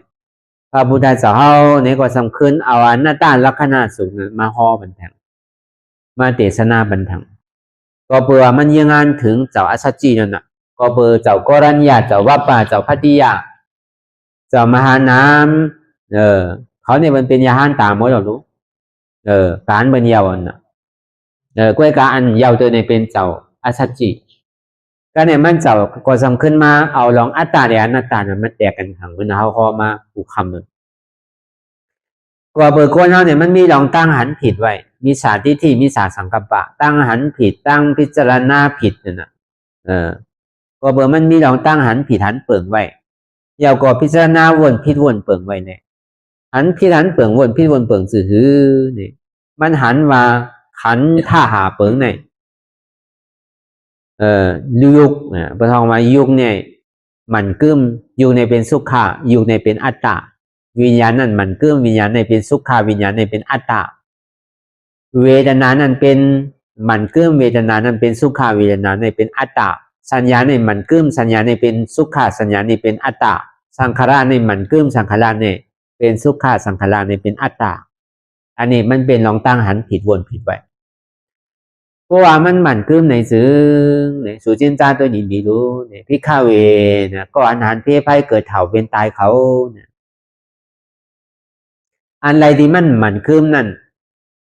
พระพุทธเจ้าเฮาเนี่ยก็สำคัญเอาอนัตตาลักษณะสุขมาห่อบันทังมาเทศนาบันทังก็เพื่อมันยังงานถึงเจ้าอัสสจีนั่นน่ะก็เพื่อเจ้ากรัญญาเจ้าวัปปะเจ้าพัทธิยาเจ้ามหานามเขาเนี่ยมันเป็นญาณตามหมดแล้วรู้การเป็นยาวน่ะกล้วยการยาวตัวในเป็นเจ้าอัสสจีก็เนี่ยมันเจ้าก็สำคัญมาเอาลองอัตตาและอนัตตาเนี่ยมันแตกกันขังมันเฮาคอมาผูกคำนึงก็เปิดคนเฮาเนี่ยมันมีลองตั้งหันผิดไว้มีสาทิฏฐิมีสาสังกัปปะตั้งหันผิดตั้งพิจารณาผิดนั่นน่ะก็เปิดมันมีลองตั้งหันผิดหันเปิงไว้ยาวก็พิจารณาวนผิดวนเปิงไว้เนี่ยหันผิดหันเปิงวนผิดวนเปิงซื่อหือนี่มันหันว่าขันท่าหาเปิงเนี่ยยุกประทองมายุกเนี่ยมันกึ้มอยู่ในเป็นสุขะอยู่ในเป็นอัตตาวิญญาณนั่นมันกึ้มวิญญาณในเป็นสุขะวิญญาณในเป็นอัตตาเวทนานั่นเป็นมันกึ้มเวทนานั่นเป็นสุขะเวทนาในเป็นอัตตาสัญญาในมันกึ้มสัญญาในเป็นสุขะสัญญาในเป็นอัตตาสังขารในมันกึ้มสังขารในเป็นสุขะสังขารในเป็นอัตตาอันนี้มันเป็นลองตั้งหันผิดวนผิดไว้เพราะว่ามันกึ้มในซึ้งเนี่ยสุจินจาตัวนี้ดีรู้เนี่ยพิฆาเวเนี่ยก็อาหารเพศภัยเกิดเถ่าเป็นตายเขาเนี่ยอะไรที่มันกึ้มนั่น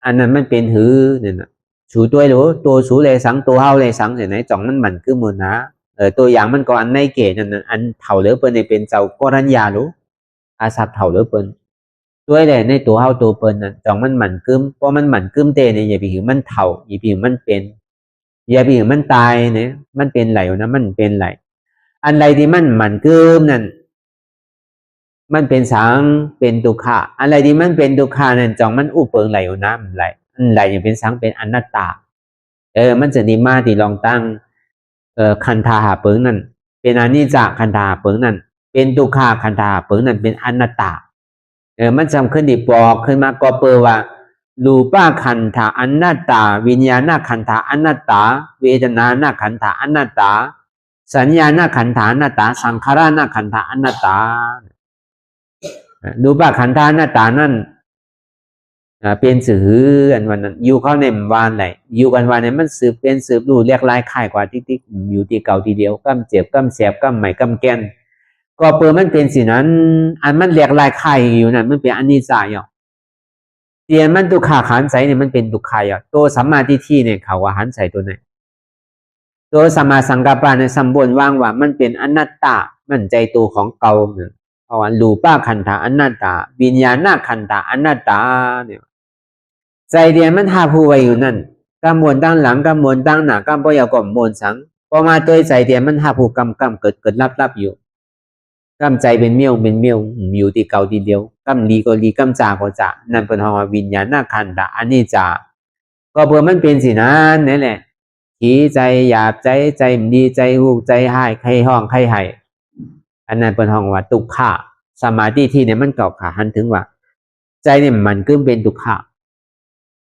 อันนั้นมันเป็นหือเนี่ยนะสูตัวหรือตัวสูเลยสังตัวเฮาเลยสังเห็นไหนจ่องมันมันคือมือนะตัวอย่างมันก็อันในเกนั่นนะอันเถ่าเหลือเปิ้นในเป็นเจ้าก็รัญญารู้อาศัพเถ่าเหลือเปิ้นด้วยเลยในตัวเฮาตัวเปิ้นนั่นจ่องมันมันกึมเพราะมันมันกึมเตเนี่ยอย่าไปหือมันเถ่าอย่าไปหือมันเป็นอย่าไปหือมันตายเนี่ยมันเป็นไหลนะมันเป็นไหลอันใดที่มันกึมนั่นมันเป็นสังเป็นตุกขะอะไรที่มันเป็นตุกขะนั่นจ่องมันอุปเปิงไหลอยู่นะมันไหลอันไหลอย่างเป็นสังเป็นอนัตตามันจะดีมากที่ลองตั้งคันธาหาเปิงนั่นเป็นอนิจจคันธาเปิงนั่นเป็นตุกขะคันธาเปิงนั่นเป็นอนัตตามันจำขึ้นดีบอกขึ้นมาก็เปิดว่ารูปขันธาอนัตตาวิญญาณขันธาอนัตตาเวทนาขันธาอนัตตาสัญญาขันธาอนัตตาสังขารขันธาอนัตตารูปขันธาอนัตตานั่นเป็นสื่ออันวันนั้นอยู่เขาในวานไหนอยู่กันวันไหนมันสืบเป็นสืบดูเรียกลายข่ายกว่าที่อยู่ที่เก่าทีเดียวกั้มเจ็บกั้มแสบกั้มใหม่กั้มแก่นก็เปิดมันเป็นสิ่งนั้นอันมันเรียกลายข่ายอยู่นั่นมันเป็นอนิจจาอยู่เตียนมันตุกขาขันใสเนี่ยมันเป็นตุกขายอ่ะตัวสัมมาทิฏฐิเนี่ยเขาว่าหันใสตัวไหนตัวสัมมาสังกัปปะในสัมบูรณ์ว่างว่ามันเป็นอนัตตามันใจตัวของเก่าเนี่ยเพราะว่ารูปขันธาอนัตตาวิญญาณขันธาอนัตตาเนี่ยใจเดียนมันหาผู้ไว้อยู่นั่นกำมวลตั้งหลังกำมวลตั้งหน้ากำปอยากมวลสังพอมาตัวใจเดียนมันหาผู้กำเกิดรับอยู่กำใจเป็นเมี่ยวอยู่ที่เก่าทีเดียวกำลีก็ลีกำจาก็จะนั่นเป็นธรรมวิญญาณขันธาอันนี้ก็เพื่อมันเป็นสินั้นนั่นแหละขี้ใจหยาบใจดีใจหูใจหายใครห้องใครหายอันนั้นเป็นห้องว่าตุกขะสมาธิที่เนี่ยมันเก่าขาหันถึงว่าใจเนี่ยมันก็เป็นตุกขะ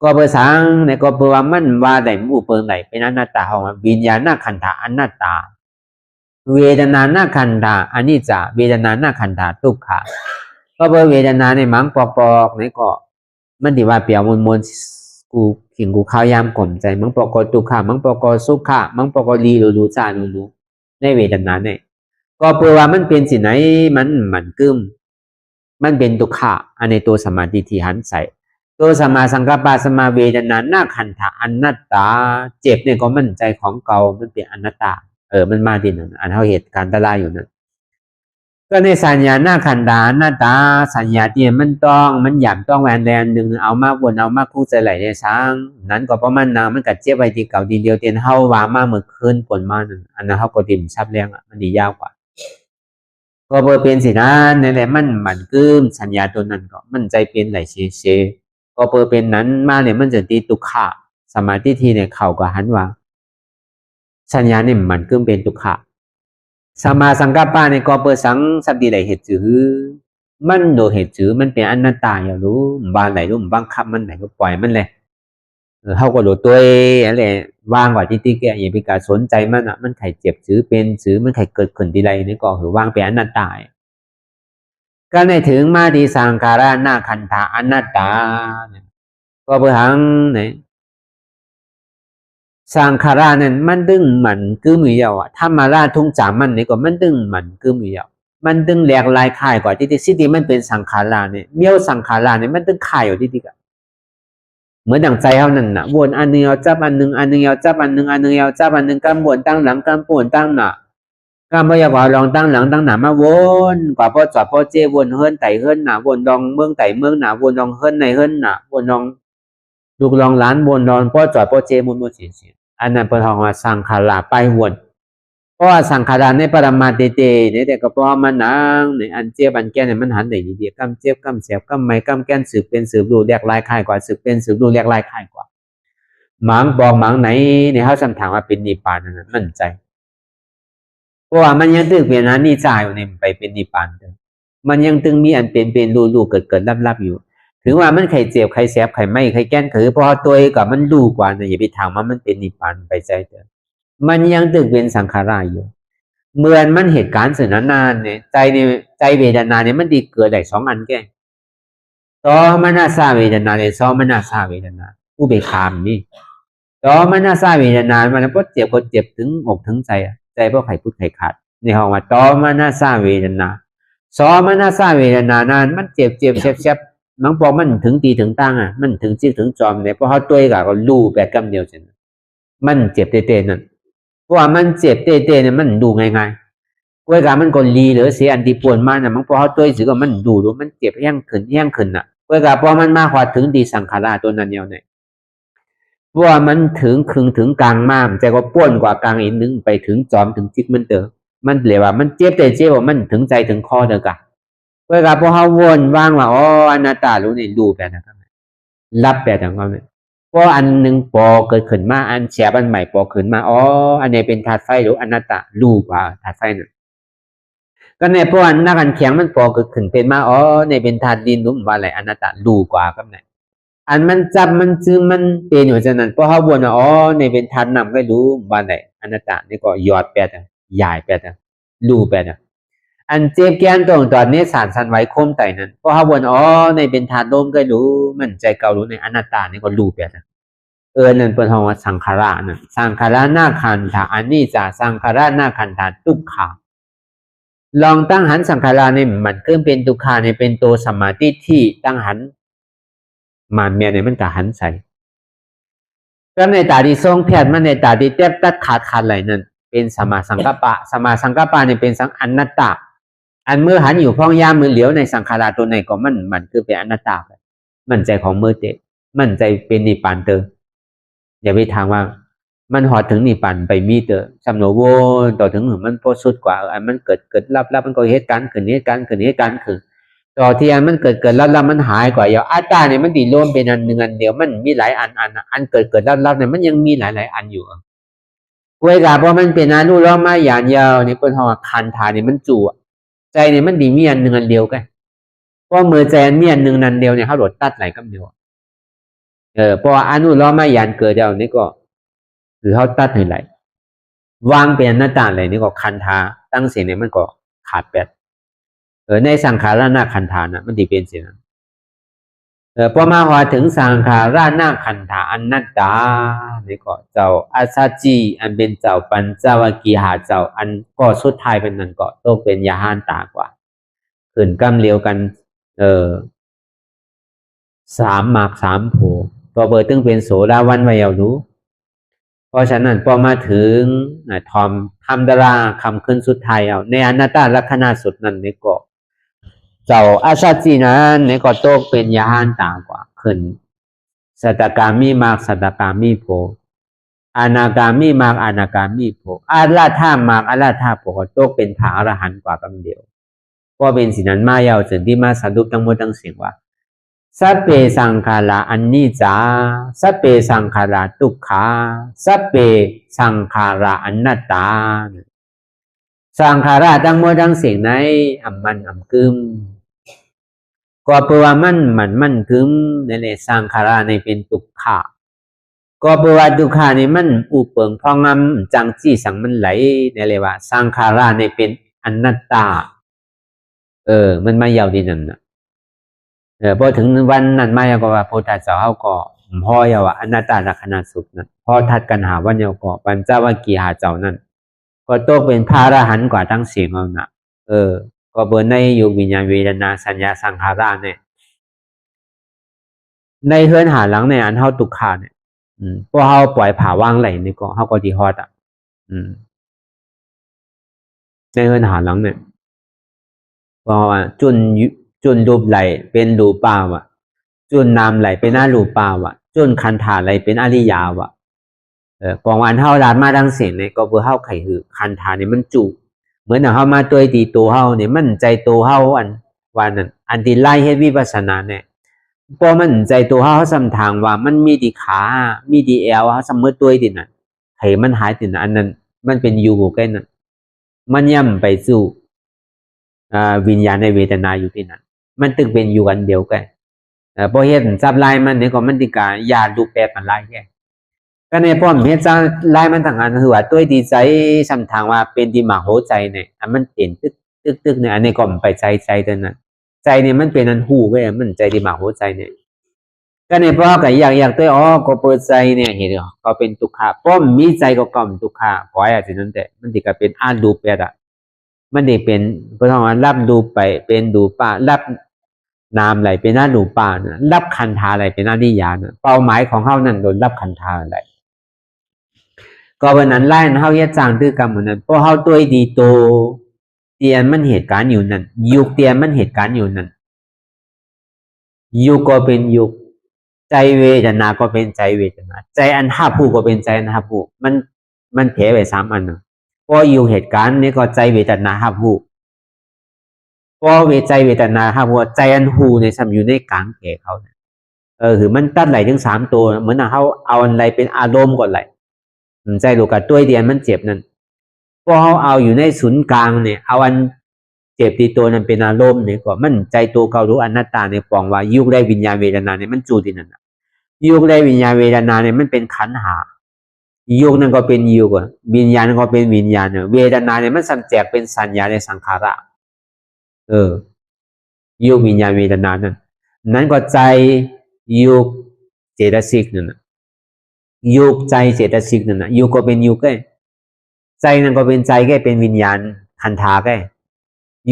ก็เบอร์สังในก็เบอร์ว่ามันว่าได้มูเปิงไหนเป็นอนัตตาของวิญญาณขันธาอนัตตาเวทนาขันธาอันนี้จะเวทนาขันธาทุกขะก็เบอร์เวทนาในมังปอกในก็มันที่ว่าเปียวมนกูขิงกูข้าวยามกลมใจมังปอกทุกขะมังปอกสุขะมังปอกลีรู้จารู้ในเวทนาเนี่ยก็เบอร์ว่ามันเป็นสิ่งไหนมันกึมมันเป็นทุกขะอันในตัวสมาธิที่หันใส่ตัวสมาสังกัปปะสมาเวทนาขันธาอนัตตาเจ็บเนี่ยก็มั่นใจของเก่ามันเป็นอนัตตามันมาที่นั่นอันเท่าเหตุการณ์ตลาอยู่นั่นก็ในสัญญาขันธาอนัตตาสัญญาที่มันหยาบต้องแหวนแดนหนึ่งเอามาวนเอามาคู่ใจไหลในช้างนั้นก็ประมาณนามันกัดเจ็บไว้ที่เก่าทีเดียวเตียนเฮาว่ามาเมื่อคืนผลมานั่นอันนั้นเฮาก็ดิ่มชับแรงมันดียาวกว่าก็เบอร์เป็นสินั้นนั่นแหละมันกึมสัญญาตัวนั้นก็มันใจเป็นไหลเชก็เปิดเป็นนั้นมาเนี่ยมันจะตีตุกขะสมาธิทีเนี่ยเขาก็หันว่าสัญญาเนี่ยมันก็เป็นตุกขะสมาสังกัปปะเนี่ยก็เปิดสังสัพดีไหลเหตุจือมันโดเหตุจือมันเป็นอนัตตาอย่ารู้บางไหลรู้บางคับมันไหนก็ปล่อยมันเลยเขาก็รู้ตัวอะไรวางกว่าที่แกอย่าไปการสนใจมันอ่ะมันไข่เจ็บจือเป็นจือมันไข่เกิดขึ้นทีไรนี่ก็คือวางเป็นอนัตตาก็ในถึงมาดีสังขารนาขันธาอนัตตาก็เพื่อหังไหนสังขารนั้นมันดึงมันคือมือเดียวอ่ะถ้ามาล่าทุ่งจามันนี่ก็มันดึงมันคือมือเดียวมันดึงแหลกลายคายกว่าที่สิที่มันเป็นสังขารเนี่ยเมี่ยวสังขารเนี่ยมันดึงคายอยู่ที่กันเหมือนดั่งใจเขานั่นน่ะวนอันนึงเอาจับอันนึงอันนึงเอาจับอันนึงอันนึงเอาจับอันนึงกำวนตั้งหลังกำปวนตั้งหน้าก็ไม่อยากว่าลองตั้งหลังตั้งหน้ามาวนกว่าพอจอดพอเจวนเฮิรนไต่เฮิรนหน้าวนลองเมืองไต่เมืองหน้าวนลองเฮิรนในเฮิรนหน้าวนลองลูกลองล้านวนลองพอจอดพอเจมุนเสียอันนั้นเป็นของว่าสังขารไปวนเพราะว่าสังขารในปรมาเตเนี่ยแต่ก็เพราะมันนางในอันเจ็บอันแก่เนี่ยมันหันได้ดีๆกำเจ็บกำเสียบกำไม่กำแก่นสืบเป็นสืบดูเรียกลายคายกว่าสืบเป็นสืบดูเรียกลายคายกว่าหมังบอกหมังไหนในเขาสัมถามว่าเป็นนิพพานนั้นมั่นใจเพราะว่ามันยังตึงเป็นนั้นนี่จ่ายอยู่เนี่ยไปเป็นนิพพานเด้อมันยังตึงมีอันเป็นรู้เกิดลับอยู่ถึงว่ามันไข่เจ็บไข่แสบไข่ไหม้ไข่แก้นคือพอตัวกับมันดูกว่าเนี่ยอย่าไปถามว่ามันเป็นนิพพานไปใจเถอะมันยังตึงเป็นสังขารอยู่เมื่อมันเหตุการณ์สื่อนานๆเนี่ยใจเวทนาเนี่ยมันดีเกิดได้2อันแก่ต่อมนาสาเวทนาเนี่ยซ้อมนาสาเวทนาผู้เบคามนี่ต่อมนาสาเวทนามันก็เจ็บถึงอกถึงใจเพราะไข่พุทธไข่ขาดในห้องว่าต่อมนาสาเวทนาซ้อมนาสาเวทนานั้นมันเจ็บแซ่บ มันพอมันถึงตีถึงตั้งอ่ะมันถึงจิกถึงจอมเนี่ยเพราะเขาตัวก็รู้แบบกำเดียวจังมันเจ็บเต้ๆนั่นเพราะว่ามันเจ็บเต้ๆเนี่ยมันดูง่ายๆกล้วยกามันก็ลีหรือเสียอันที่ปวนมาน่ะมันพอเขาตัวสิก็มันดูมันเจ็บแห้งขึ้นน่ะกล้วยกาพอมันมาขวาถึงดีสังขารตัวนั้นเดียวเนี่ยเพราะว่ามันถึงครึ่งถึงกลางมากใจก็ป้วนกว่ากลางอีกนึงไปถึงจอมถึงจิกมันเตอมันเรียกว่ามันเจ็บแต่เจ็บว่ามันถึงใจถึงคอเด้อกะเวลาพอเขาวนว่างว่าอ๋ออนัตตารู้นี่ดูแบบนั้นรับแบบนั้นเขาเนี่ยเพราะอันหนึ่งปอเกิดขึ้นมาอันแฉบอันใหม่ปอขึ้นมาอ๋ออันนี้เป็นธาตุไฟหรืออนัตตารู้กว่าธาตุไฟน่ะก็ในเพราะอันนักอันแข็งมันปอเกิดขึ้นเป็นมาอ๋อในเป็นธาตุดินรู้ว่าอะไรอนัตตารู้กว่าครับเนี่ยอันมันจับมันจึงมันเป็นอยู่ฉะนั้นเพราะเขาวนอ๋อในเป็นธาตุน้ำก็รู้ว่าอะไรอนัตตานี่ก็ยอดแปดใหญ่แปดรู้แปดอันเจ็บแก้นตอนนี้สารสันไว้โคมไตนั้นเพราะเขาวนอ๋อในเป็นธาตุลมก็รู้มันใจเก่ารู้ในอนัตตานี่ก็รู้แปดนั่นเป็นคำว่าสังขารนั่นสังขารหน้าขันธาอันนี้จะสังขารหน้าขันธาทุกขาลองตั้งหันสังขารเนี่ยมันเครื่องเป็นทุกขาเนี่ยเป็นตัวสมาธิที่ตั้งหันมันเมียเนี่ยมันจะหันใส่ก็ในตาที่ทรงแพทย์มันในตาที่เต็บตัดขาดอะไรนั่นเป็นสมาสังกัปปะสมาสังกัปปะเนี่ยเป็นสังอนัตตาอันเมื่อหันอยู่พ้องย่ามือเหลียวในสังขารตัวไหนก็มันคือเป็นอนัตตามันใจของมือเตะมันใจเป็นนิพพานเตออย่าไปทางว่ามันหอดถึงนิพพานไปมีเตอสำโนโวต่อถึงมันโพสุดกว่าอันมันเกิดรับมันก็เหตุการณ์ขึ้นต่อที่อันมันเกิดรับมันหายกว่าอย่างอัตตาเนี่ยมันดีรวมเป็นอันหนึ่งอันเดียวมันมีหลายอันเกิดรับเนี่ยมันยังมีหลายอันอยู่เวลาพอมันเป็นอนุโลมมาอย่างยาวนี่เป็นคำว่าคันธานี่มันจู่ใจเนี่ยมันดีมีอันหนึ่งอันเดียวกันเพราะมือใจอันมีอันหนึ่งอันเดียวเนี่ยเขาโดดตัดไหลกับเดียวเพราะอนุโลมมาอย่างเกิดเดียวนี่ก็คือเขาตัดไหลวางเป็นหน้าต่างเลยนี่ก็คันธาตั้งเสียงเนี่ยมันก็ขาดแปดในสังขารหน้าคันธานะมันดีเป็นเสียงนั้นพอมาว่าถึงสังขารหน้าคันธาอนัตตานี่ก็เจ้าอาซาจีอันเป็นเจ้าปัญจวัคคีย์หาเจ้าอันก็สุดท้ายเป็นนั่นก็ต้องเป็นยาหานตากว่าขึ้นกำเลียวกัน3 หมาก 3 โผก็เปิดตึงเป็นโสดาวันไว้เอาดูเพราะฉะนั้นพอมาถึงทอมทำดาราคำขึ้นสุดท้ายเอาในอนัตตลักษณะสุดนั้นนี่ก็เจ้าอาชาจีนั้นนี่ก็โตเป็นยาหานต่างกว่าขึ้นสัตตกามีมากสัตตกามีโผอนาคามีมากอนาคามีโผอาราธามากอาราธาโผก็โตเป็นพระอรหันต์กว่ากันเดียวก็เป็นสิ่งนั้นมาเยาวถึงที่มาสรุปทั้งหมดทั้งสิ้นว่าสัพเพสังขาราอนิจจาสัพเพสังขาราทุกขาสัพเพสังขาราอนัตตาสังขาราทั้งหมดทั้งสิ้นในมันกึมก็เพราะว่ามันกึมนั่นแหละสังขาราในเป็นทุกขาก็เพราะว่าทุกขานี่มันอุปเปิงพองำจังจี้สังมันไหลนั่นเลยว่าสังขาราในเป็นอนัตตามันมายาวดีนั่นน่ะพอถึงวันนั้นมาก็ว่าโพธิสัตว์เขาก็พ่อยว่าอนัตตลักษณะสุขนั้นพอทัดกันหาวันเดียวก็ปัญจวัคคีย์หาเจ้านั้นก็โตเป็นพระอรหันต์กว่าทั้ง4เอาน่ะก็เบอร์ในอยู่วิญญาณเวทนาสัญญาสังขารเนี่ยในเฮือนหาหลังในอันเฮาทุกขาเนี่ยพอเฮาปล่อยผ่าวางไหลนี่ก็เฮาก็ดีฮอดในเฮือนหาหลังเนี่ยเพราะว่าจุนรูปไหลเป็นรูปาวะจุนนามไหลเป็นอรูปาวะจุนคันธาไหลเป็นอริยาวะปองอันเฮาลาดมาดังเสียงเนี่ยก็เพื่อเฮาไข่คือคันธานี่มันจุเหมือนเฮามาตัวตีตัวเฮาเนี่ยมันใจตัวเฮาอันว่านั้นอันที่ไล่เฮ็ดวิปัสสนาเนี่ยพอมันใจตัวเฮาสำทางว่ามันมีดีขามีดีแอลเฮาสมมุติตัวดิน่ะให้มันหายติน่ะอันนั้นมันเป็นอยู่กันน่ะมันย่ำไปสู่วิญญาณในเวทนาอยู่ที่นั่นมันตึงเป็นอยู่กันเดียวกันพอเห็นจับลายมันเนี่ยก็มันติกายาดูแปรมันลายแค่ก็ในพ่อเห็นจับลายมันทางอันคือว่าตัวดีใจสำทางว่าเป็นดีมาโหใจเนี่ยอันมันเปลี่ยนตึกเนี่ยอันนี้ก็ไปใจตัวนั้นใจเนี่ยมันเป็นอันหูก็มันใจดีมาโหใจเนี่ยก็ในพ่อก็อยากตัวก็เปิดใจเนี่ยเห็นก็เป็นทุกขะป้อมมีใจก็กล่อมทุกขะขอให้สิ่งนั้นแต่มันติกเป็นอาดูแปรมันได้เป็นเพราะว่ารับดูไปเป็นดูป่ารับ นามไหลเป็นอรูปานะรับคันธาไหลเป็นอริยานะเป้าหมายของเฮานั้นโดนรับคันธาไหลก็วันนั้นไล่เฮาเฮ็ดสร้างตื้อกรรมเหมือนนั้นเพราะเฮาตัวดีโตเตียนมันเหตุการณ์อยู่นั่นยุคเตียนมันเหตุการณ์อยู่นั่นยุคก็เป็นยุคใจเวทนาก็เป็นใจเวทนาใจอันห้าผู้ก็เป็นใจอันห้าผู้มันเผไปสามอันนะเพราะอยู่เหตุการณ์นี้ก็ใจเวทนาห้าผู้เพราะใจเวทนาห้าผู้ใจอันหูในซ้ำอยู่ในกลางแก่เขาคือมันตัดไหลถึง3ตัวเหมือนเขาเอาอะไรเป็นอารมณ์ก่อนไหลใจลูกกับตัวเดียนมันเจ็บนั่นพอเขาเอาอยู่ในศูนย์กลางเนี่ยเอาอันเจ็บตีตัวนั้นเป็นอารมณ์เนี่ยก็มันใจตัวเก่ารู้อนัตตาในปองว่ายุคได้วิญญาณเวทนาเนี่ยมันจูที่นั่นยุคได้วิญญาณเวทนาเนี่ยมันเป็นขันธ์หายุคนั้นก็เป็นยุควิญญาณก็เป็นวิญญาณเนี่ยเวทนาเนี่ยมันสัมแจกเป็นสัญญาในสังขารยุควิญญาณเวทนานั้นก็ใจยุคเจตสิกนั่นยุคใจเจตสิกนั่นยุคก็เป็นยุคใจนั่นก็เป็นใจเป็นวิญญาณขันธา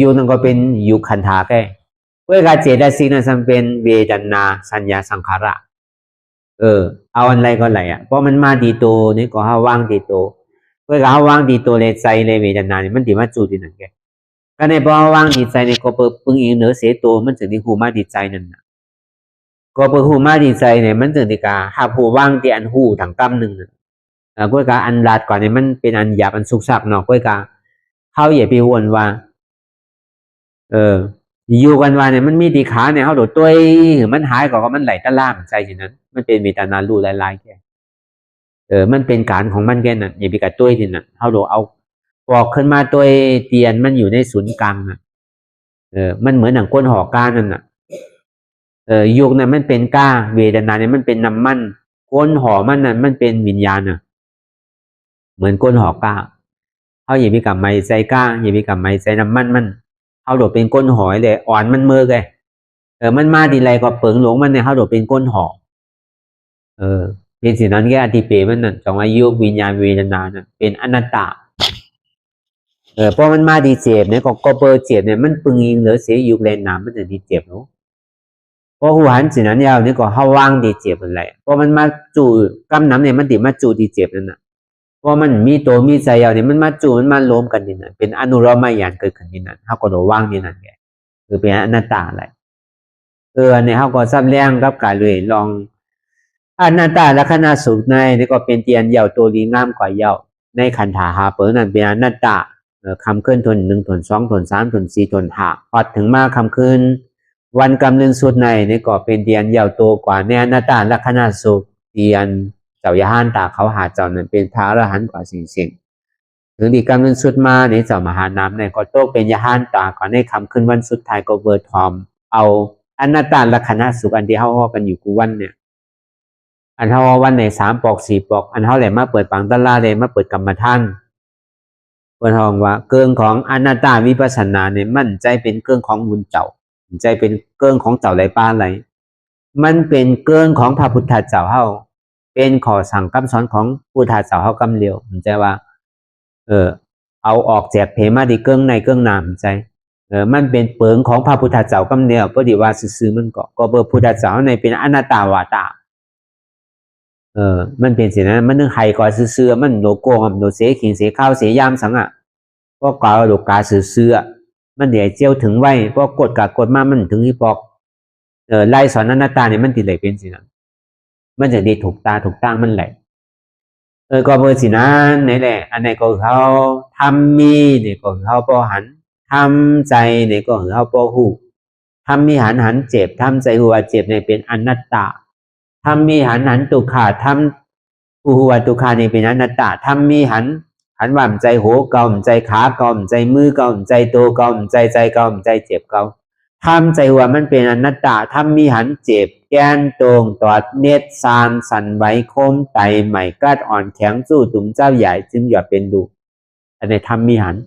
ยุคนั่นก็เป็นยุคขันธาเวลาเจตสิกนั้นเป็นเวทนาสัญญาสังขารเอาอะไรก็ไหลเพราะมันมาดีโตนี่ก็ห้าว่างดีโตเวลาว่างดีโตเลยใจเลยเวทนาเนี่ยมันถือว่าจูดที่นั่นก็ในพอว่างดีใจเนี่ยก็เปิดปึงอีกเหนือเสียตัวมันถึงที่หูมาดีใจนั่นก็เปิดหูมาดีใจเนี่ยมันถึงที่กาหาผู้ว่างที่อันหูถังกำหนึ่งก็กาอันลาดก่อนเนี่ยมันเป็นอันหยาบอันสุกสักเนาะก็กาเขาอย่าไปวนว่าอยู่กันว่าเนี่ยมันมีดีขาเนี่ยเขาโดดตัวมันหายก่อนก็มันไหลตะล่ามใจอย่างนั้นมันเป็นเวทนาลู่ลายๆแค่มันเป็นการของมันแค่นั้นอย่าไปกัดตัวทีนั้นเขาโดดเอาปอกขึ้นมาตัวเตียนมันอยู่ในศูนย์กลางนะมันเหมือนหนังก้นหอกก้านั่นน่ะยุคนั้นมันเป็นก้าเวทนาเนี่ยมันเป็นน้ำมันก้นหอมันน่ะมันเป็นวิญญาณน่ะเหมือนก้นหอกก้าเขาอย่าไปกับไม้ใจก้าอย่าไปกับไม้ใจน้ำมันเขาโดดเป็นก้นหอยเลยอ่อนมันเมื่อไงมันมาดีไรก็เปิงหลงมันเนี่ยเขาโดดเป็นก้นหอเป็นสิ่งนั้นแค่อธิเปมันนั่นจงอายุวิญญาณเวทนาน่ะเป็นอนัตตาเพราะมันมาดีเจ็บเนี่ยก็เปิดเจ็บเนี่ยมันปึงยิงเหลือเสียยุคแรงน้ำมันจะดีเจ็บเนาะเพราะหัวหันสิ่งนั้นยาวนี่ก็ห้าว่างดีเจ็บอะไรเพราะมันมาจูกำน้ำเนี่ยมันติมาจูดีเจ็บนั่นน่ะเพราะมันมีตัวมีใจยาวเนี่ยมันมาจูมันมาล้มกันนี่นั่นเป็นอนุโลมายานเกิดขึ้นนี่นั่นเขาก็โดนว่างนี่นั่นแกคือเป็นอนัตตาอะไรเนี่ยเขาก็ซ้ำแรงกับการเลยลองอนัตตาลักษณะสุขในนี่ก็เป็นเตียนยาวตัวดีงามกว่าเยาวในขันธาหาเปิดนั่นเป็นอนัตตาคำขึ้นทน1ทน2ทน3ทน4ทน5พอถึงมาคำขึ้นวันกำเนิดสุดในนี่ก็เป็นเตียนยาวตัวกว่าในอนัตตาลักษณะสุขเตียนเจ้ายาห้านตาเขาหาเจ้านั้นเป็นพระอรหันต์กว่าสิ่งถึงดีกำเนิดสุดมาในเจ้ามหานามในก็โตเป็นยาห้านตาก่อนในคำขึ้นวันสุดท้ายก็เวิร์ดทอมเอาอนัตตาลักษณะสุขอันที่เขากันอยู่กูวันเนี่ยอันเขาวันใน3 ปอก 4 ปอกอันเขาแหลมมาเปิดปังตะลาเลยมาเปิดกรรมฐานเปิดห้องว่าเกิงของอนัตตาวิปัสสนาเนี่ยมันใจเป็นเกิงของบุญเจ้าใจเป็นเกิงของเจ้าไหลป้าไหลมันเป็นเกิงของพระพุทธเจ้าเฮาเป็นขอสั่งคำสอนของพุทธเจ้าเฮากำเลียวใจว่าเอาออกแจกเพมาดีเกิงในเกิงนามใจมันเป็นเปิงของพระพุทธเจ้ากำเลียวพอดีว่าซื่อๆมันก็เบอร์พุทธเจ้าในเป็นอนัตตาวาตามันเป็นสิ่งนั้นมันนึกไห้ก่อนซื่อๆมันโลโก้โลเสขิงเสข้าวเสยามสังก็กล่าวโลกาซื่อๆมันเดี๋ยวเจียวถึงไว้เพราะกดกับกดมามันถึงที่ปอกไล่สอนอนัตตาเนี่ยมันติดไหลเป็นสิ่งนั้นมันจะดีถูกตาถูกตั้งมันไหลก็เบอร์สิ่งนั้นนี่แหละอันไหนก็เขาทำมีเนี่ยก็เขาปอหันทำใจเนี่ยก็เขาปอหูทำมีหันเจ็บทำใจหัวเจ็บเนี่ยเป็นอนัตตาทำมีหันตุขาทำผู้หัวตุขานี่เป็นอนัตตาทำมีหันว่ามใจโหเกาใจขาเกาใจมือเกาใจโตเกาใจเกาใจเจ็บเกาทำใจหัวมันเป็นอนัตตาทำมีหันเจ็บแกนตรงตอดเน็ตซานสันไหวโคมไตใหม่กัดอ่อนแข็งสู้ตุ่มเจ้าใหญ่จึงอย่าเป็นดูอันนี้ทำมีหัน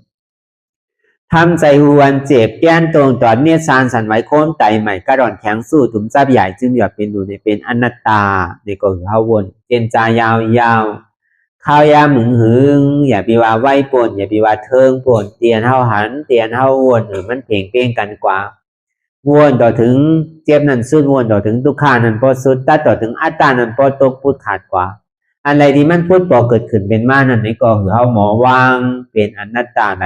ทำใจหวนเจ็บแก้นตรงตอดเนียซานสันไหวโค้นไตใหม่กระดอนแข็งสู้ถุมจับใหญ่จึงหยอดเป็นดูในเป็นอนัตตาในก็คือเขาวนเจนจายาวข้าวยาหมึงหึงอย่าไปว่าไหวปนอย่าไปว่าเทิงปนเตียนเฮาหันเตียนเฮาวนมันเพ่งเป้งกันกว่า วนต่อถึงเจ็บนั้นสุดวนต่อถึงทุกขานั้นบ่สุดตัดต่อถึงอัตตานั้นบ่ตกพุดขาดกว่าอันใดที่มันพุดบ่เกิดขึ้นเป็นมานั้นนี่ก็คือเฮาหมอวางเป็นอนัตตาไหน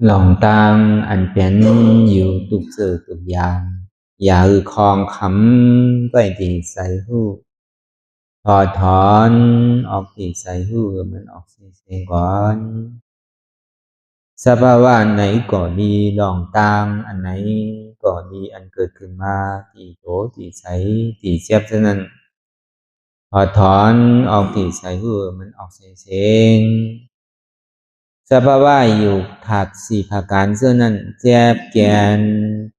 ลองตังอันเป็นอยู่ทุกสื่อทุกอย่างอย่าคลองคำไปที่ใส่หูพอถอนออกที่ใส่หูมันออกเสียงก่อนสภาวะไหนก็ดีลองตังอันไหนก็ดีอันเกิดขึ้นมาที่โตที่ใสที่เสียบฉะนั้นพอถอนออกที่ใส่หูมันออกเสียงสภาวะอยู่ถัดสี่ประการเสื้อนั้นแจบแกน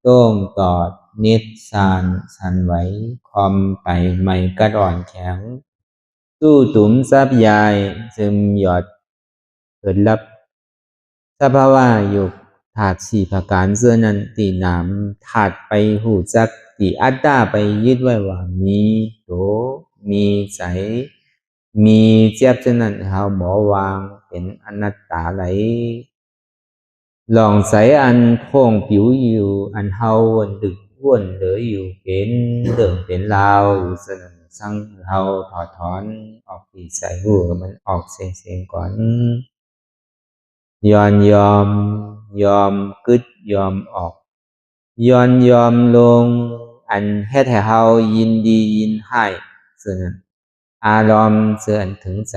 โต้งตอดนิดสานสันไหวคอมไปไม่กระอ่อนแข็งสู้ตุ๋มซับยายซึมหยอดเกิดลับสภาวะอยู่ถัดสี่ประการเสื้อนั้นตีหนามถัดไปหูจักตีอัตตาไปยึดไว้ว่ามีโตมีใจมีเจ็บฉะนั้นเฮาหมอวางเป็นอนัตตาไหลลองใส่อันโค้งผิวอยู่อันเฮาวนดึกวนเหลืออยู่เป็นเรื่องเป็นราวอยู่สนั่นสั่งเฮาถอดถอนออกที่ใส่หูมันออกเสียงก่อนยอมกึดยอมออกยอมลงอันเฮ็ดให้เฮายินดียินให้ส่วนนั้นอารมณ์เสื่อถึงใจ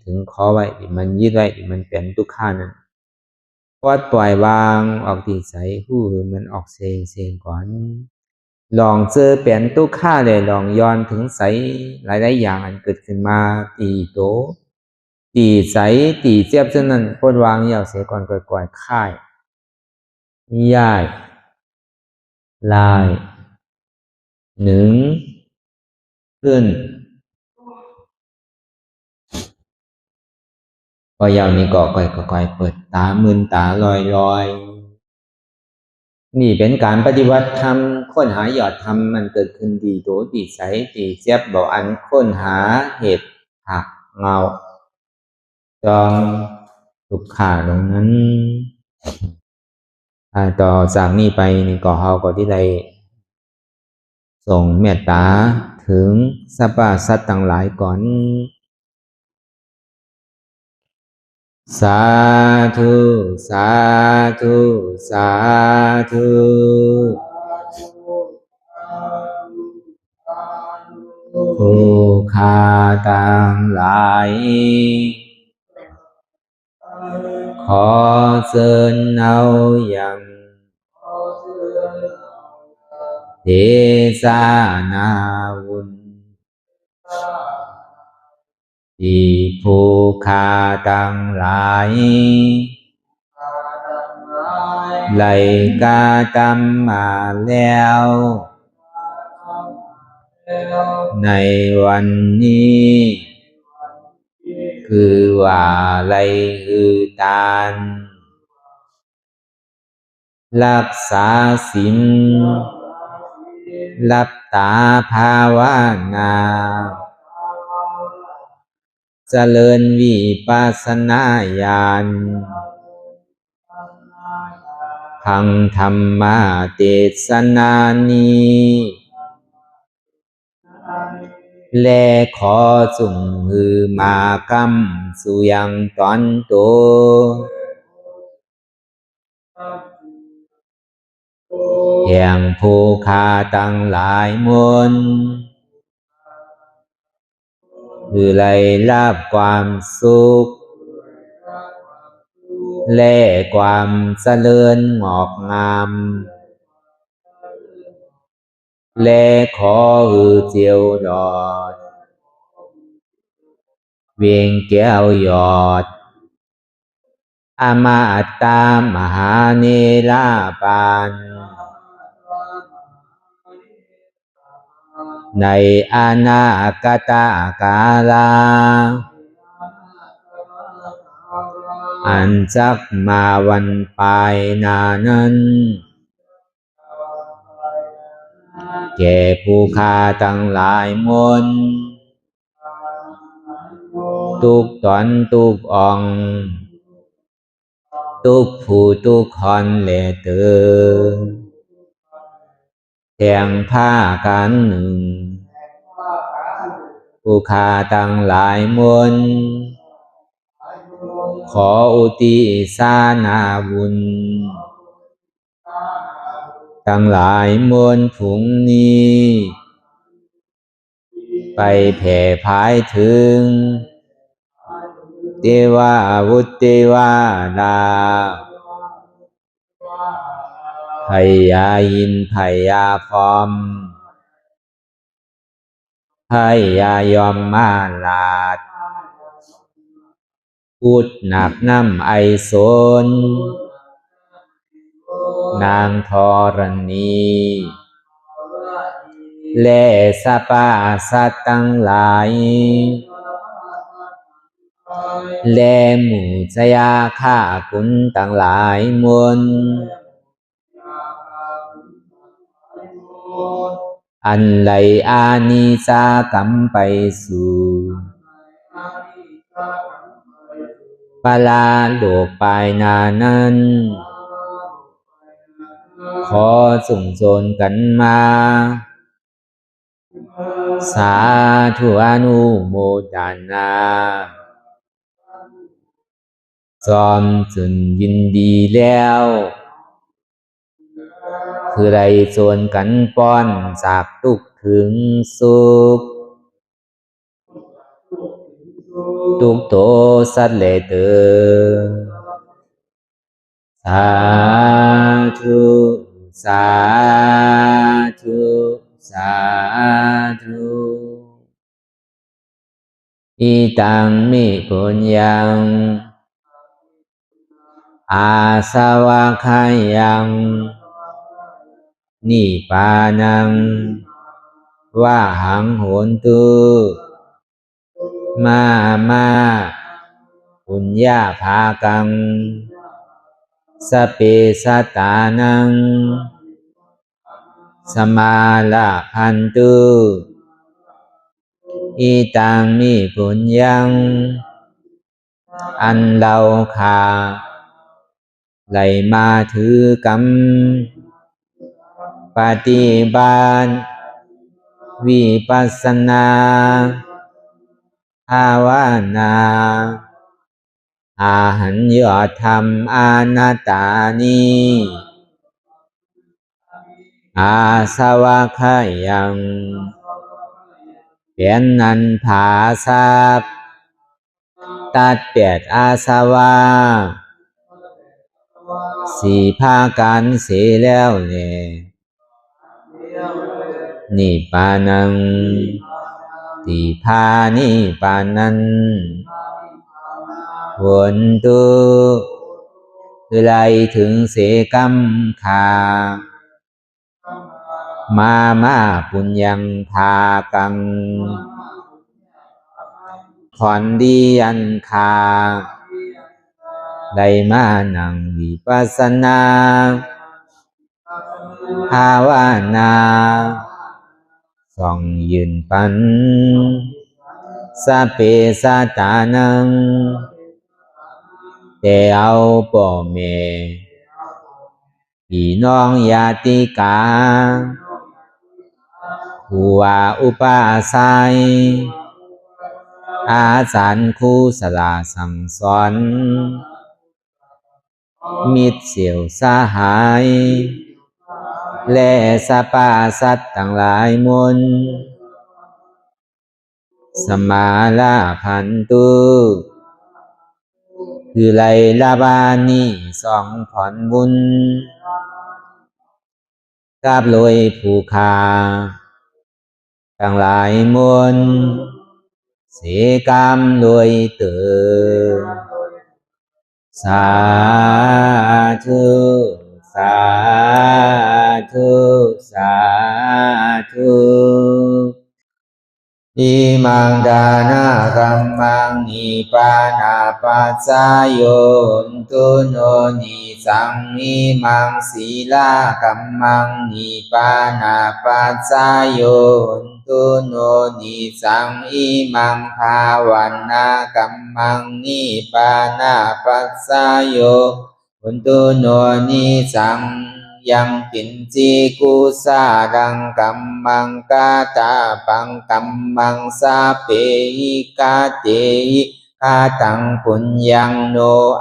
ถึงขอไว้มันยึดไว้มันเป็นทุกขานั้นปล่อยวางออกที่ใสหูมันออกเสียงก่อนลองเจอเป็นทุกขาเลยลองย้อนถึงใสหลายอย่างอันเกิดขึ้นมาตีโตตีใสตีเจ็บฉะนั้นปลดวางยาวเสียก่อนก่อยค่ายย่ายลายหนึ่งขึ้นพอยาวนี้ก็ก่อยเปิดตามึนตาลอยนี่เป็นการปฏิบัติธรรมค้นหายอดธรรมมันเกิดขึ้นดีโตดีใสดีเจ็บบอกอันค้นหาเหตุหักเงาจองทุกขาตรงนั้นต่อจากนี้ไปนี่ก็เฮาก็ที่ได้ส่งเมตตาถึงสรรพสัตว์ทั้งหลายก่อนสาธุสาธุสาธุผู้ฆ่าต่างหลายขอเชิญเอาอย่างเทศนาวุญที่ผู้ฆ่าต่างหลายไหลกาตำมาแล้วในวันนี้คือว่าไหลอือตานรักษาศีลรับตาภาวนาเจริญวิปัสสนาญาณพังธรรมะเทศนานี้และขอสุ่มหือมากรรมสุยังตอนโตแห่งผู้ฆ่าตั้งหลายมนคือไล่ลาบความสุขและความเจริญงอกงามและขอหือเจียวดอดเวียงแก้วยอดอมาตามหาเนรปานในอนาคตกาลาอันจักมาวันปลายนานั้นแก่ผู้ฆ่าทั้งหลายมนทุกตอนทุกอ่องทุกผู้ทุกคนและเตือแทงผ้ากันหนึ่งผู้ฆ่าทั้งหลายมน ขออุทิศนาบุญทั้งหลายมวลผุงนี้ไปแผ่พายถึงเทวาวุตเทวาดาพญาอินทร์พญาพรหมพญายมมาราชพุทธนักน้ำไอโสนนางธรณีและสรรพสัตว์ทั้งหลายและหมู่ชยาข้าคุณทั้งหลายมวลอันไหลอานิสากรรมไปสู่ปลาโลกปลายนานั้นขอส่งโซนกันมาสาธุอนุโมทนาจอมจุนยินดีแล้วคือไรโซนกันป้อนจากทุกข์ถึงสุขทุกโตสัตว์เลเตอสาธุสาธุสาธุอิตังมิปุญญังอาสวะคายังนิปานังวะหังโหนตุมาปุญญาภากังสเปสัตตานังสมาลาพันตุอิตังมิปุญญังอันเราขาไหลมาถือกรรมปฏิบัติวิปัสสนาภาวนาอาหันยอดธรรมอานาตานีอาสวะคายังเป็นนันผาทรัพย์ตัดเปียดอาสวะสี่ภาการเสียแล้วเนี่ยนิพพานังติพานิพพานันผลตุคือไรถึงเสกรรมขามาปุญญังภากังขอนดีอันคาได้มานังวิปัสสนาภาวนาส่องยืนปันสัพเพสัตตานังแต่เอาป่อแม่พี่น้องญาติกาผู้ว่าอุปาสัยอาจารย์ครูสลาสั่งสอนมิตรเสี่ยวสหายและสรรพสัตว์ทั้งหลายมวลสมาลาพันตุคือไลลาบานีสองผ่อนบุญกับลอยผู้คาทั้งหลายมวลเสกรรมลอยเติมสาธุสาธุสาธุอิมังดานากัมมังนิปานาปัสสายโยนตุโนนิสังอิมังศีลากัมมังนิปานาปัสสายโยนตุโนนิสังอิมังภาวันนากัมมังนิปานาปัสสายโยนตุโนนิสังยังกินจีกุสาดังกัมมังกาตาปังกัมมังสาเปหิกาเตหิ คาตังปุญญังโน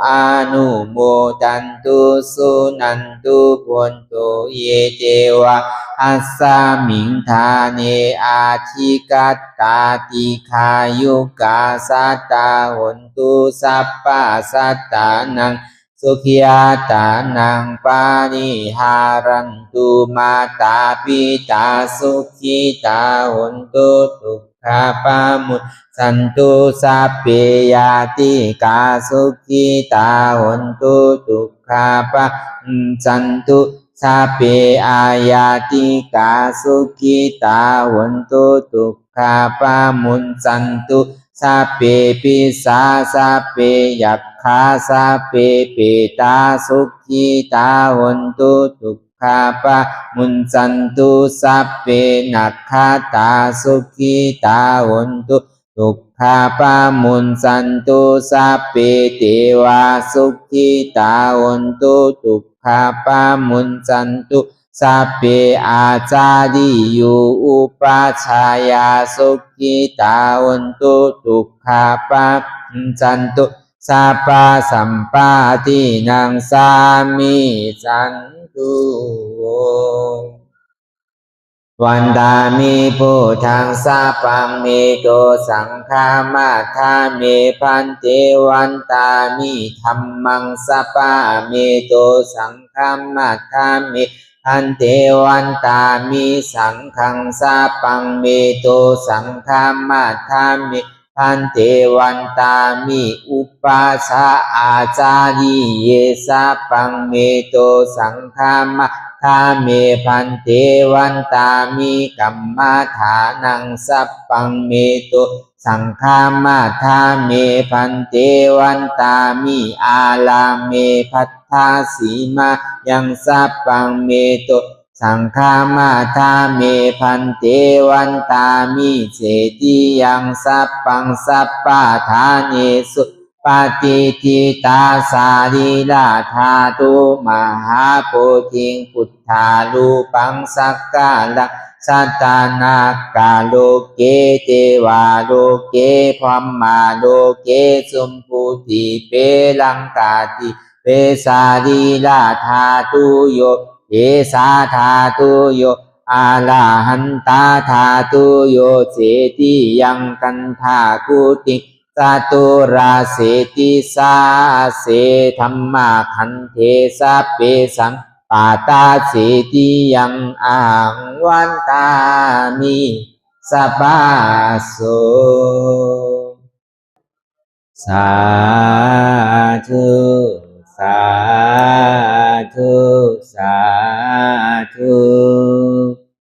อานุโมดันตุสุนันตุพุนตุเยเจวะอัสสามิงทาเนอาทิกัตตาติขายุกาสัตตาหนตุสัพพะสัตตานังสุขิยาตานังปานิหารันตุมาตาปิตาสุขิตาหนตุทุกขาปามุสันตุสัพเพยาติกาสุขิตาหนตุทุกขาปะสันตุสัพเพอายาติกาสุขิตาหนตุทุกขาปะมุนสันตุสัพเพปิสาสัพเพยัคฆาสัพเพเปตาสุขิตาหนตุทุกขาปะมุนสันตุสัพเพนัคขตาสุขิตาหนตุทุกขาปะมุนสันตุสัพเพเทวาสุขิตาหนตุทุกขาปะมุนสันตุสัพเพอาจาริยุอุปัชฌายาสุขิตาหนตุทุกขาปะมุนสันตุสัพพะสัมปาทินังสามิสันตุวันตามิพุทธังสัพพังเมโตสังฆามาทาเมพันเตวันตามิธัมมังสัพพะเมโตสังฆามาทาเมพันเตวันตามิสังฆังสัพพังเมโตสังฆามาทาเมพันเตวันตามิอุปัสสะอาจาริเยสัพพังเมโตสังฆามาทาเมพันเตวันตามิกัมมาฐานังสัพพังเมโตสังฆามาทาเมพันเตวันตามิอาลาเมพัทธาสีมายังสัพพังเมโตสังฆามาทาเมพันเตวันตามิเจติยังสัพพังสัพพะทาเนสุปฏิทิตาสาริลาธาตุมหาโพธิงพุทธาลูปังสักกาลังสัตตานากาโลเกเทวาโลเกพรหมาโลเกสุมพุติเปลังกาติเปสาริลาธาตุโยเอสาธาตุโยอาลาหันตาธาตุโยเสติยังกันธากุติสตุราเสติสาเสธัมมาคันเทสะเปสังปาตาเสติยังอังวันตามิสัพพะโสสาธุสาธุสา